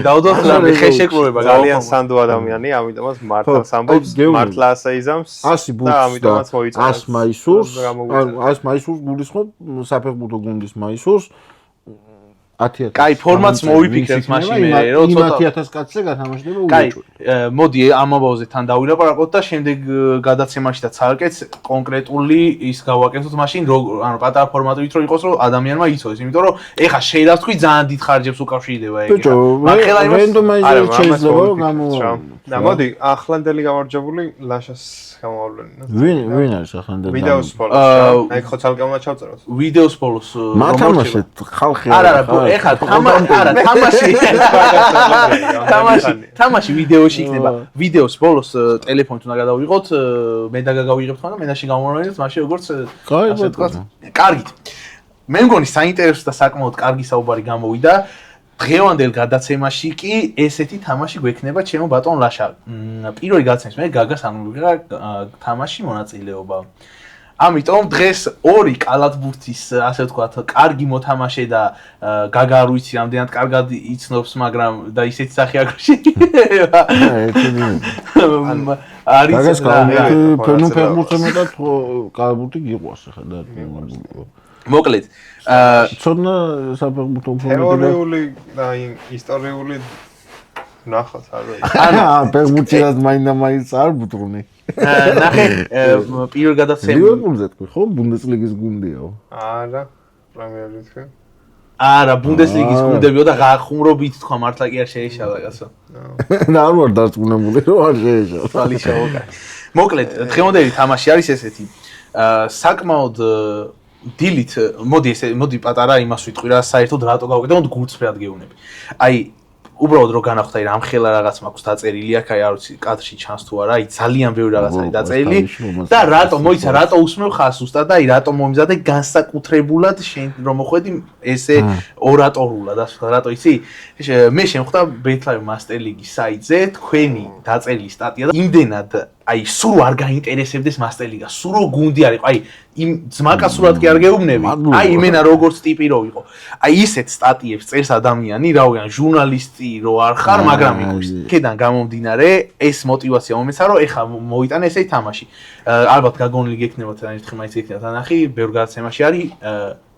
დავდოთ რა ხეშეკროება ძალიან სანდო ადამიანი ამიტომაც მართლაც ამბობს მართლა ასე იზამს 100 ბურთს და 100 მაისურს ანუ 100 მაისურს გულისხმობ საფეხბურთო გუნდის მაისურს 10,000 კაი ფორმატს მოვიფიქრეთ მაშინ მე რომ ცოტა 10,000 კაცზე გათამაშდება კაი მოდი ამ ამბავზე თან დავილაპარაკოთ და შემდეგ გადაცემაში და ცალკეც კონკრეტული ის გავაკეთოთ მაშინ ანუ პატარა ფორმატით რომ იყოს რომ ადამიანმა იცოდეს იმიტომ რომ ეხა შეიძლება თქვი ძალიან დიდ ხარჯებს უკავშირდება ეგ ბიჭო რენდომაიზერი შეიძლება გამოვა და მოდი ახლანდელი გამარჯვებული ლაშას გამოვავლენინოთ ვინ არის ახლანდელი ვიდეოს ბოლოს აი ხო ცალკე უნდა ჩავწეროთ ვიდეოს ბოლოს მათამაშეთ ხალხი არა ეხა თამაში ვიდეოში იქნება ვიდეოს ბოლოს ტელეფონით უნდა გადავიღოთ მე და გავიღებთ ხოლმე მენაში გამოვარდნით მაშინ როგორც ასე თქვა კარგით მე მგონი საინტერესო და საკმაოდ კარგი საუბარი გამოვიდა დღევანდელ გადაცემაში კი ესეთი თამაში გვექნება ჩემო ბატონ ლაშა პირველი გადაცემის მე გაგას ამოვიღა თამაში მონაწილეობა ამიტომ დღეს ორი კალათბურთის ასე ვთქვათ კარგი მოთამაშე და გაგა არ ვიცი რამდენად კარგად იცნობს მაგრამ და ისეთი სახე აქვს არის გაგას ფეხბურთზე მეტად კალათბურთი გიყვარს ხა და მოკლედ ცოდნა საფეხბურთო თეორიული და ისტორიული ნახოთ არა ფეხბურთიად მაინდა-მაინც არ ბუტრუნი ნახე პირველ გადაცემაში ლივერპულზე თქვი ხო ბუნდესლიგის გუნდიაო არა პრემიერ ლიგზე არა ბუნდესლიგის გუნდებიო და ხუმრობით თქვა მართლა კი არ შეეშალა კაცო და არ ვარ დარწმუნებული რომ არ შეეშალა თვალი შევოკა მოკლედ დღევანდელი თამაში არის ესეთი საკმაოდ დილით მოდი პატარა იმას ვიტყვი რა საერთოდ რატო გავაკეთე მოდი გულწრფელად გეუბნები აი უბრალოდ რო განახოთ აი რამხელა რაღაც მაქვს დაწერილი აქ აი არ ვიცი კადრში ჩანს თუ არა აი ძალიან ბევრი რაღაც არის დაწერილი და რატო მოიცა რატო უსმევ ხას უსტად და აი რატო მომიზადე განსაკუთრებულად შენ რომ მოხვედი ესე ორატორულად ასე რატო იცი მე შემხვდა ბეთლაივ მასტერ ლიგის საიტზე თქვენი დაწერილი სტატია და იმდენად აი სულ არ გაინტერესებდეს Master League-ა, სულ რო გუნდი არ იყო, აი იმ ძმაკაცურად კი არ გეუბნები, აი იმენა როგორც ტიპი რო იყო. აი ისეთ სტატიებს წერს ადამიანი, რავიან, ჟურნალისტი რო არ ხარ, მაგრამ იყოს. ქედან გამომდინარე, ეს мотиваცია მომეცა, რომ ეხა მოიტანე ესე თამაში. ალბათ გაგონილი გექნებათ ერთხელ მაინც ეკნათ ანახი, ბევრ გადაცემაში არის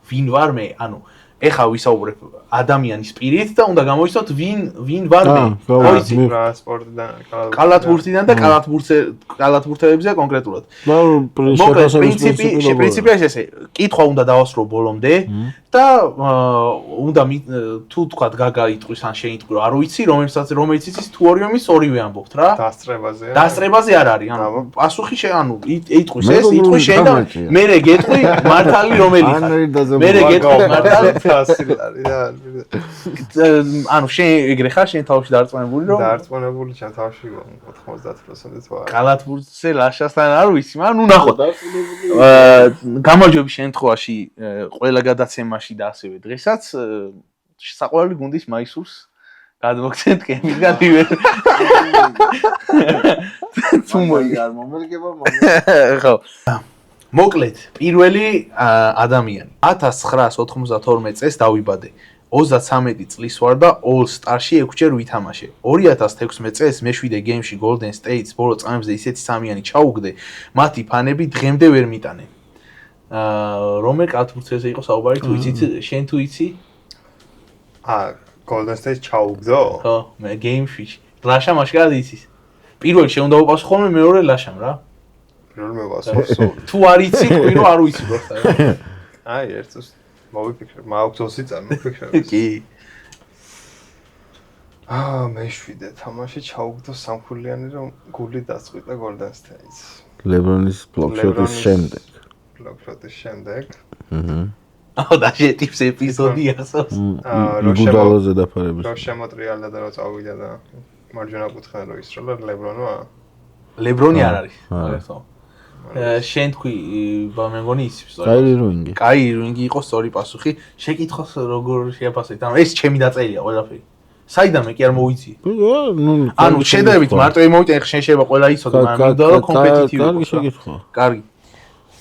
ვინ ვარ მე, ანუ ეხა ვისაუბრებ ადამიანის პირით და უნდა გამოიცნოთ ვინ ვარ მე. მოიცი რა სპორტიდან, კალათბურთიდან და კალათბურთელებზე კონკრეტულად. მოკლედ პრინციპი ესე, კითხვა უნდა დავასრულო ბოლომდე და უნდა თუ თქვა გაგა იტყვის ან შეიტყვი რომ არ ვიცი, რომელიც იცის თუ ორივე ამბობთ რა. დასწრებაზე არ არის, ანუ პასუხი ანუ იტყვის ეს, იტყვის შენ და მე გეტყვი მართალი რომელი ხარ. მე გეტყვი მართალი ანუ შენ ეგრე ხარ შენ თავში დარწმუნებული რომ დარწმუნებული ჩემ თავში 90%-ით ვარ. კალათბურთზე ლაშასთან არ ვიცი, მაგრამ ნუ ნახოთ. გამარჯვების შემთხვევაში ყველა გადაცემაში და ასევე დღესაც საყვარელი გუნდის მაისურს გადმოგცემთ კემისგან ივერ. თუ მომერგება ხო. მოკლედ, პირველი ადამიანი 1992 წელს დავიბადე. 33 წლის ვარ და All Star-ში 6 ჯერ ვითამაშე. 2016 წელს მე-7 გეიმში Golden State-ს ბოლო წამებზე ისეთი სამიანი ჩაუგდე, მათი ფანები დღემდე ვერ მიტანენ. რომელ კალათბურთელზე იყო საუბარი თუ იცით, შენ თუ იცი? Golden State ჩაუგდო? ხო, მე გეიმში. ლაშა მაშკარად იცის. პირველი შენ უნდა უპასუხო ხოლმე, მეორე ლაშამ რა. პირველი მოვასწრო. თუ არ იცი, ყვირო არ ვიცი გოხსა. აი, ერთს მოვიფიქრე, მაუქციონში წარმოვიფიქრე. კი. მე-7 თამაში ჩაუგდო სამხურლიანი რომ გული დასწყვიტა Golden State-ს. LeBron-ის ბლოკშოტის შემდეგ. ბლოკშოტის შემდეგ. და შეტიფს ეპიზოდი ასოს. გუდალოზე დაფარების. რო შემოტრიალდა და რო წავიდა და მარჯვენა კუთხიდან რო ისროლა LeBron-ო. LeBron-ი არ არის. ხო. შენ თქვი მე მგონი იცი სწორად. Kyrie Irving. Kyrie Irving იყო სწორი პასუხი. შეკითხოს როგორ შეაფასეთ? ანუ ეს ჩემი დაწერილია ყველაფერი. საიდან მე კი არ მოვიცი. ანუ შედარებით მარტო მოვიტანე ხე შენ შეიძლება ყველა იცოდე, მაგრამ მინდა რომ კომპეტიტივი იყოს. კარგი.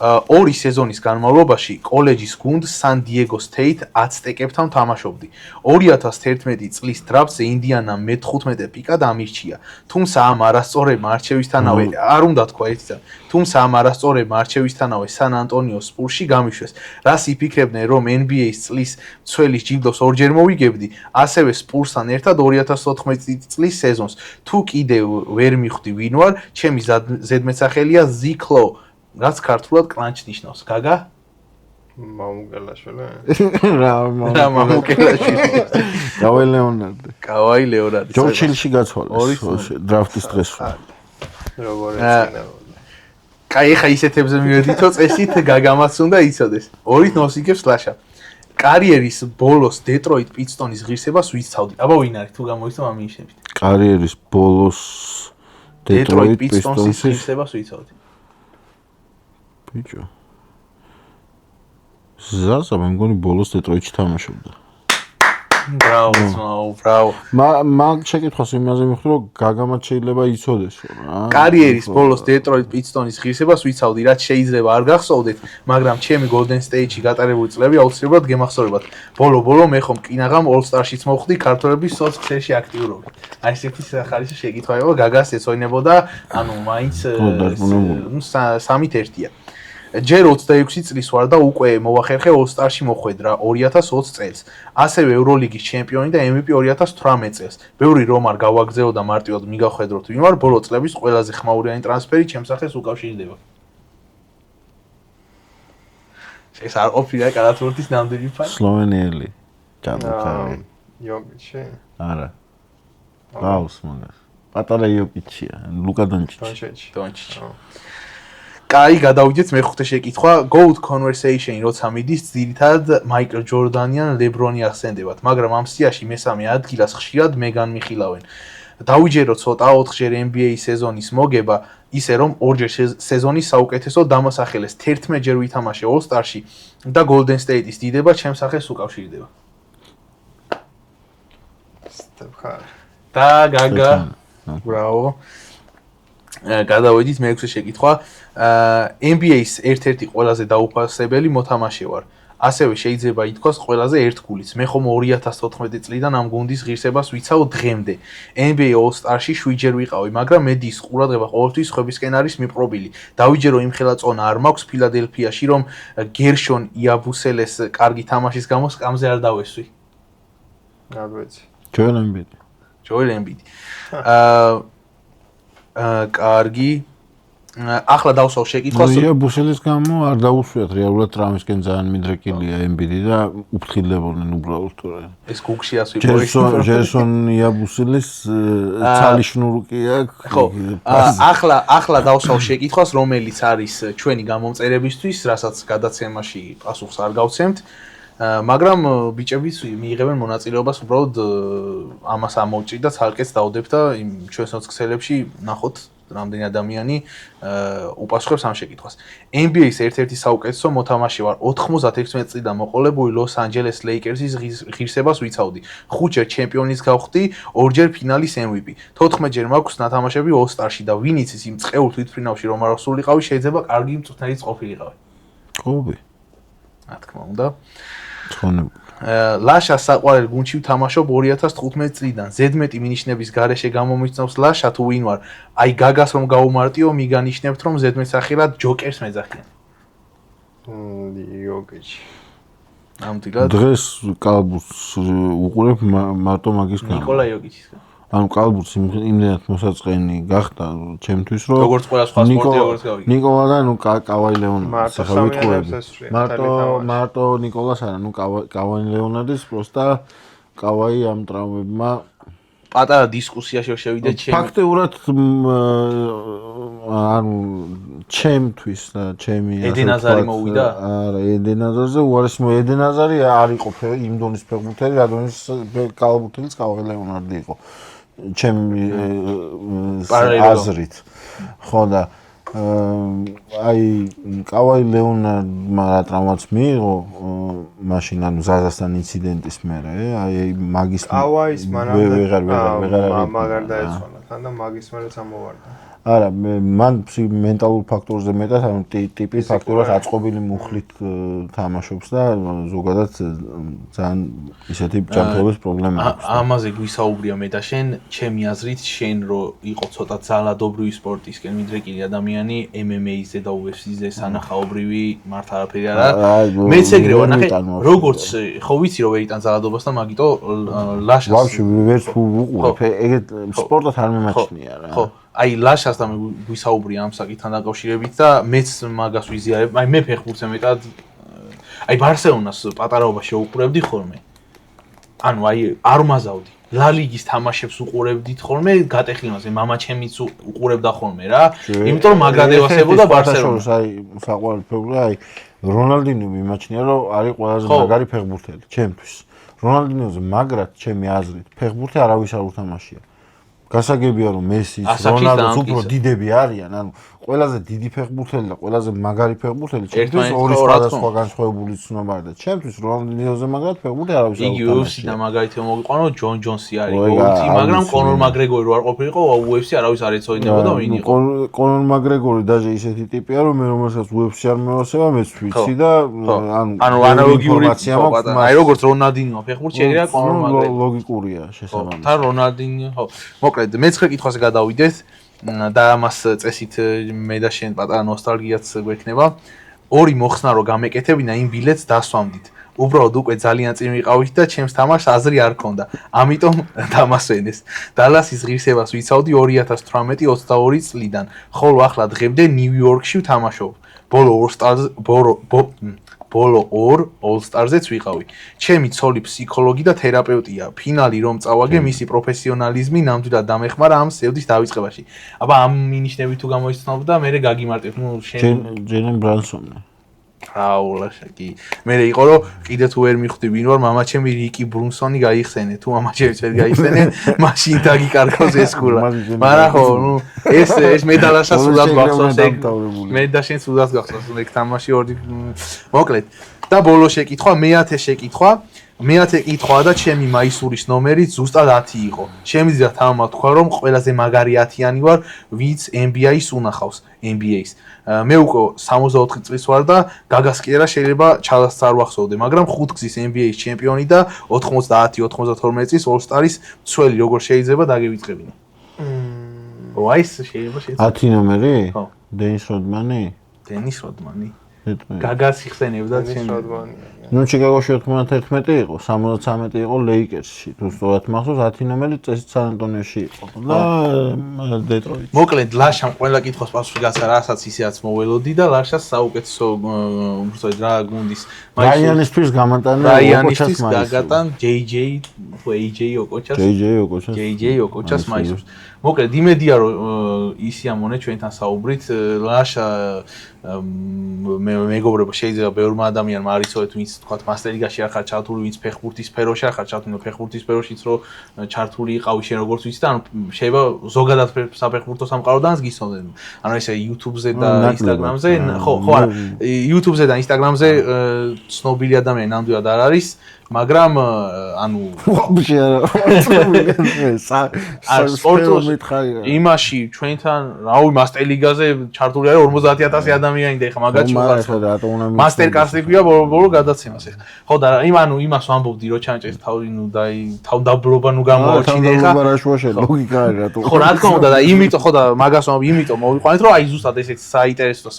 2 სეზონის განმავლობაში კოლეჯის გუნდ San Diego State Aztec-ებთან თამაშობდი. 2011 წლის დრაფტზე ინდიანამ მე-15 პიკად ამირჩია. თუმცა ამ არასწორებმა არჩევისთანავე არ უნდა თქვა ერთად. თუმცა ამ არასწორებმა არჩევისთანავე San Antonio Spurs-ში გამიშვეს. რას იფიქრებდნენ რომ NBA-ის წლის მცველის ჯილდოს ორჯერ მოვიგებდი, ასევე Spurs-თან ერთად 2014 წლის სეზონს. თუ კიდევ ვერ მიხვდი ვინ ვარ, ჩემი ზედმეტსახელია Ziklo. რაც ქართულად კლანჩ ნიშნავს. გაგა? მამუკელაშვილი. რა მამუკელაშვილი. კავაი ლეონარდი. ჯორჯ-ჰილში გაცვალეს დრაფტის დღეს. როგორ ეცინო. კაი, ხა ისეთებზე მივედითო წესით გაგამაც უნდა იცოდეს. 2 ნოსიკებს ლაშა. კარიერის ბოლოს Detroit Pistons-ის ღირსებას ვიცავდი. აბა ვინ არის თუ გამოიცნო ამინიშნებით. კარიერის ბოლოს Detroit Pistons-ის ღირსებას ვიცავდი. ბიჭო. ზაზა მე მგონი ბოლოს Detroit-ში თამაშობდა. ბრავო. მაგ შეკითხვას იმაზე მიხდი რომ გაგამაც შეიძლება იცოდეს რა. კარიერის ბოლოს Detroit Pistons-ის ღირსებას ვიცავდი, რაც შეიძლება არ გახსოვდეთ, მაგრამ ჩემი Golden State-ში გატარებული წლები აუცილებლად გემახსოვრებათ. ბოლო მე ხომ კინაღამ All Star-შიც მოხვდი ქართველების სოციალში აქტიურობით. აი ესეთი სახალისო შეკითხვა იყო, გაგას ეცოინებოდა, ანუ მაინც 3-1-ია. ჯერ 26 წლის ვარ და უკვე მოვახერხე All Star-ში მოხვედრა 2020 წელს. ასევე ევროლიგის ჩემპიონი და MVP 2018 წელს. ბევრი რომ არ გავაგზავნო და მარტივად მიგახედროთ ვინ ვარ, ბოლო წლების ყველაზე ხმაურიანი ტრანსფერი ჩემს სახელს უკავშირდება. ეს არ ყოფილა კალათბურთის ნამდვილი ფანი. სლოვენიელი. ჯადოქარი. იოკიჩი? არა. გაუს მაგას. პატარა იოკიჩია, ლუკა დონჩიჩი. კაი, გადავიდეთ მეხუთე შეკითხვა. Goat Conversation როცა მიდის, ძირითადად Michael Jordan-იან LeBron-ი ახსენდებათ, მაგრამ ამ სიაში მესამე ადგილას ხშირად მეგან მიხილავენ. დავიჯერო ცოტა 4-ჯერ NBA სეზონის მოგება, ისე რომ 2-ჯერ სეზონის საუკეთესო დამასახელეს, 11-ჯერ ვითამაშე All Star-ში და Golden State-ის დიდება ჩემს სახელს უკავშირდება. სტეფხარ. და გაგა. ბრავო. გადავედით მეექვსე შეკითხვა. NBA-ის ერთ-ერთი ყველაზე დაუფასებელი მოთამაშე ვარ. ასევე შეიძლება ითქვას ყველაზე ერთგულიც. მე ხომ 2014 წლიდან ამ გუნდის ღირსებას ვიცავ დღემდე. NBA All-Star-ში 7-ჯერ ვიყავი, მაგრამ მე დის ყურადღება ყოველთვის სხვებისკენ არის მიპყრობილი. დავიჯერო იმ ხელა წონა არ მაქვს ფილადელფიაში, რომ გერშონ იაბუსელეს კარგი თამაშის გამო სკამზე არ დავესვი. არ ვიცი. Joel Embiid. კარგი. ახლა დავსვავ შეკითხვას. ბუშელის გამო არ დაუსვიათ რეალურად ტრამისკენ ძალიან მიდრეკილია Embiid და უფრთხილებოდნენ უბრალოდ თუ რა. ეს გუგში ასვიყო ის. ჯერსონ იაბუსელის ცალი შნურუკი აქვს. ხო. ახლა დავსვავ შეკითხვას, რომელიც არის ჩვენი გამომწერებისთვის, რასაც გადაცემაში პასუხს არ გავცემთ. მაგრამ ბიჭებიც მიიღებენ მონაწილეობას უბრალოდ ამას ამოვჭრით და ცალკეც დავდებ და იმ ჩვენს მოწესრიგებში ნახოთ რამდენი ადამიანი უპასუხებს ამ შეკითხვას. NBA-ის ერთ-ერთი საუკეთესო მოთამაშე ვარ. 96 წლიდან მოყოლებული ლოს-ანჯელეს ლეიკერსის ღირსებას ვიცავდი. 5-ჯერ ჩემპიონის გავხდი, 2-ჯერ ფინალის MVP. 14-ჯერ მაქვს ნათამაშები All-Star-ში და ვინიც ის იმ წყეულ თვითმფრინავში რომ არ ასულიყავი, შეიძლება კარგი მწვრთნელიც ყოფილიყავი. ყობი. რა თქმა უნდა. ცხონებ. ლაშა საყვარელ გუნდში ვთამაშობ 2015 წლიდან. ზედმეტი მინიშნების გარეშე გამომიცნობს ლაშა თუ ვინ ვარ. აი გაგას რომ გავუმარტიო, მიგანიშნებთ რომ ზედმეტ სახელად ჯოკერს მეძახიან. იოგიჩი. ნამდვილად. დღეს კალბურს უყურებ მარტო მაგის გამო. ნიკოლა იოგიჩის. ანუ კალბურს იმდენად მოსაწყენი გახდა ჩემთვის რომ როგორც ყველა სხვა სპორტი როგორც გავიგე. ნიკოლა და ნუ კავაი ლეონარდის ახლა ვიტყურები. მარტო მარტო ნიკოლას არა, ნუ კავაი ლეონარდის პროსტა კავაი ამ ტრავმებმა პატარა დისკუსიაში შევიდეთ ჩემი. ფაქტიურად ანუ ჩემთვის და ჩემი ედენ აზარი მოვიდა? არა, ედენ აზარზე უარეს ედენ აზარი არ იყო იმ დონის ფეხბურთელი, რადგან კალბურთელიც კავაი ლეონარდი იყო. ჩემი აზრით. ხო და აი კავაი ლეონარდმა რა ტრავმაც მიიღო მაშინ ანუ ზაზასთან ინციდენტის მერე, აი მაგის კავაის მანამდე ვეღარ მაგარ დაეცვალა თან და მაგის მერეც ამოვარდა. არა, მან მენტალურ ფაქტორზე მეტად, ანუ ტიპი ფაქტორად აწყობილი მუხლით თამაშობს და ზოგადად ძალიან ისეთი ჯანმრთელობის პრობლემა აქვს. ამაზე გვისაუბრია მე და შენ, ჩემი აზრით, შენ რო იყო ცოტა ძალადობრივი სპორტისკენ მიდრეკილი ადამიანი, MMA-ზე და UFC-ზე სანახაობრივი მართ არაფერი არა. მეც ეგრე ვარ, ნახე, როგორც ხო ვიცი რომ ვეიტან ძალადობას და მაგიტო ლაშას. ვაფშე ვერც უყურებ, ეგეთ სპორტად არ მიმაჩნია რა. ხო. აი ლაშას და გვისაუბრია ამ საკითხთან დაკავშირებით და მეც მაგას ვიზიარებ. აი მე ფეხბურთზე მეტად აი ბარსელონას პატარაობაში შეუყურებდი ხოლმე. ანუ აი არ მაზავდი. ლა ლიგის თამაშებს უყურებდით ხოლმე, გატეხილმაზე მამა ჩემიც უყურებდა ხოლმე რა. იმიტომ რომ მაგრადევასებოდა ბარსელონას. აი საყვარელი ფეხბურთი, აი რონალდინო მიმაჩნია რომ არის ყველაზე მაგარი ფეხბურთელი ჩემთვის. რონალდინოზე მაგრად ჩემი აზრით ფეხბურთი არავის არ უთამაშია. გასაგებია რომ მესის, რონალდოს უფრო დიდები არიან, ანუ ყველაზე დიდი ფეხბურთელი და ყველაზე მაგარი ფეხბურთელი ჩემთვის ორი სხვადასხვა განსხვავებული ცნობა და ჩემთვის რონალდინოზე მაგარი ფეხბურთი არავის არ უთამაშია. იგი UFC-და მაგალითი მოგიყვანო ჯონ ჯონსი არის UFC, მაგრამ კონორ მაგრეგორი რო არ ყოფილიყო, UFC არავის არ ეცოდინებოდა ვინ იყო. კონორ მაგრეგორი დაჟე ისეთი ტიპია რომ მე რომელსაც UFC არ მევასება, მეც ვიცი და ანუ ანალოგიური აი როგორც რონალდინო ფეხბურთი შეიძლება კონორ მაგრეგორი. ლოგიკურია შესაბამისად. თან რონალდინო, ხო. მოკლედ მე-9 კითხვაზე გადავიდეთ. და ამას წესით მე და შენ პატარა ნოსტალგიაც გვექნება. ორი მოხსნა რო გამეკეთებინა იმ ბილეთს დასვამდით. უბრალოდ უკვე ძალიან წინ ვიყავით და ჩემს თამაშს აზრი არ ქონდა. ამიტომ დამასვენეს. დალასის ღირსებას ვიცავდი 2018-22 წლიდან. ხოლო ახლა დღემდე ნიუ-იორკში ვთამაშობ. ბოლო ორ All-Star-ზეც ვიყავი. ჩემი ცოლი ფსიქოლოგი და თერაპევტია. ფინალი რომ წავაგე, მისი პროფესიონალიზმი ნამდვილად დამეხმარა ამ სევდის დავიწყებაში. აბა ამ მინიშნებით თუ გამოიცნობ და მე გაგიმარტებ, ნუ შენ ჯენენ ბრანსონი. რაულაშაკი. მე იყო რომ კიდე თუ ვერ მიხვდი ვინ ვარ, მამა ჩემი რიკი ბრუნსონი გაიხსენე. თუ მამა ჩემი ვერ გაიხსენე, მაშინ დაგიკარგავს ეს კულა. მაგრამ ხო, ნუ ეს მე და ლაშა სულად გახსოვს ეგ. მე და შენ სულად გახსოვს ეგ თამაში ორი მოკლედ. და ბოლო შეკითხვა, მე-10 შეკითხვა. მეათე კითხვაა და ჩემი მაისურის ნომერი ზუსტად 10 იყო. შემიძლია თამამად თქვა რომ ყველაზე მაგარი 10-იანი ვარ, ვინც NBA-ს უნახავს, NBA-ს. მე უკვე 64 წლის ვარ და გაგას კი არა შეიძლება ჩალას არ ვახსოვდე, მაგრამ 5 გზის NBA-ს ჩემპიონი და 90-92 წლის All-Star-ის მცველი როგორ შეიძლება დაგევიწყებინე. ვაის შეიძლება 10 ნომერი? ხო. დენის როდმანი? დენის როდმანი. გაგას იხსენებდა ჩემი. ნუ ჩიკაგოში 91 იყო, 73 იყო ლეიკერსში. თუ სწორად მახსოვს 10 ნომერი წესით სან ანტონიოში იყო. და დეტროიტში. მოკლედ ლაშამ ყველა კითხოს პასუხი გასცა, რასაც ისეაც მოველოდი და ლაშას საუკეთესო უბრალოდ რა გუნდის რაიანისთვის გამატანა რაიანისთვის გაგატან JJ ოკოჩას მაისურს. მოკლედ იმედია რომ ისია მონე ჩვენთან საუბრით ლაშა მეგობრებო შეიძლება ბევრმა ადამიანმა არ იცოდეთ ვინც თქვა მასტერ ლიგაში არ ხარ ჩართული ვინც ფეხბურთის სფეროში არ ხარ ჩართული ფეხბურთის სფეროშიც რომ ჩართული იყავი შენ როგორც ვიცი და ანუ შეიძლება ზოგადად საფეხბურთო სამყაროდანაც გისწონდნენ ანუ ესე YouTube-ზე და Instagram-ზე ხო არა YouTube-ზე და Instagram-ზე ცნობილი ადამიანი ნამდვილად არ არის მაგრამ ანუ ვაფშე არა სპორტში იმაში ჩვენთან რავი მასტერ ლიგაზე ჩართული არის 50000 ადამიანი და ეხლა მაგათ შევხარ მასტერ კარსი ქვია ბოლო გადაცემას ეხლა ხო და იმას ვამბობდი რომ ჩანჭეს თავი ნუ თავდაბლობა ნუ გამოაჩინე ეხლა ლოგიკა არის რატო ხო რა თქმა უნდა და იმიტომ ხო და მაგას ვამბობ იმიტომ მოვიყვანეთ რომ აი ზუსტად ესეც საინტერესო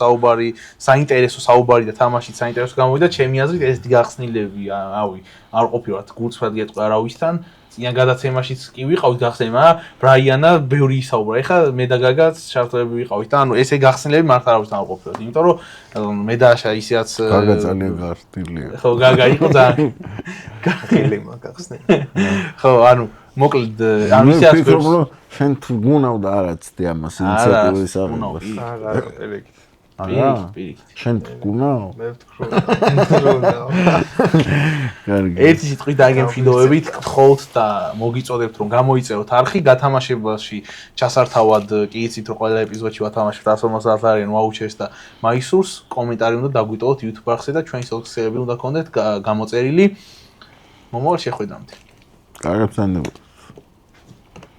საუბარი და თამაშიც საინტერესო გამოვიდა ჩემი აზრით ეს გახსნილები რავი არ ყოფილვართ გულწრფად გეტყვი არავისთან წიან გადაცემაშიც კი ვიყავით გახსნილები მაგრამ ბრაიანა ბევრი ისაუბრა ეხლა მე და გაგაც ჩართულები ვიყავით და ანუ ესე გახსნილები მართ არავისთან არ ყოფილვართ იმიტომ რომ მე და აშა ისეაც გაგა ძალიან გახსნილია ხო გაგა იყო ძალიან გახილი მაგახსნილი ხო ანუ მოკლედ ანუ ისეაც შენ თუ გუნავდა არაცდი ამას ინიციატივის აღებას არა პერეკით პირიქით შენ გუნავ მე ვთქრო ერთი სიტყვით დაგემშვიდობებით გთხოვთ და მოგიწოდებთ რომ გამოიწეროთ არხი გათამაშებაში ჩასართავად კი იცით რომ ყველა ეპიზოდში ვათამაშებთ 150 არიან ვაუჩერს და მაისურს კომენტარი უნდა დაგვიტოვოთ YouTube არხზე და ჩვენი სოციალები უნდა გქონდეთ გამოწერილი მომავალ შეხვედრამდე კარგად ვსანდებოდ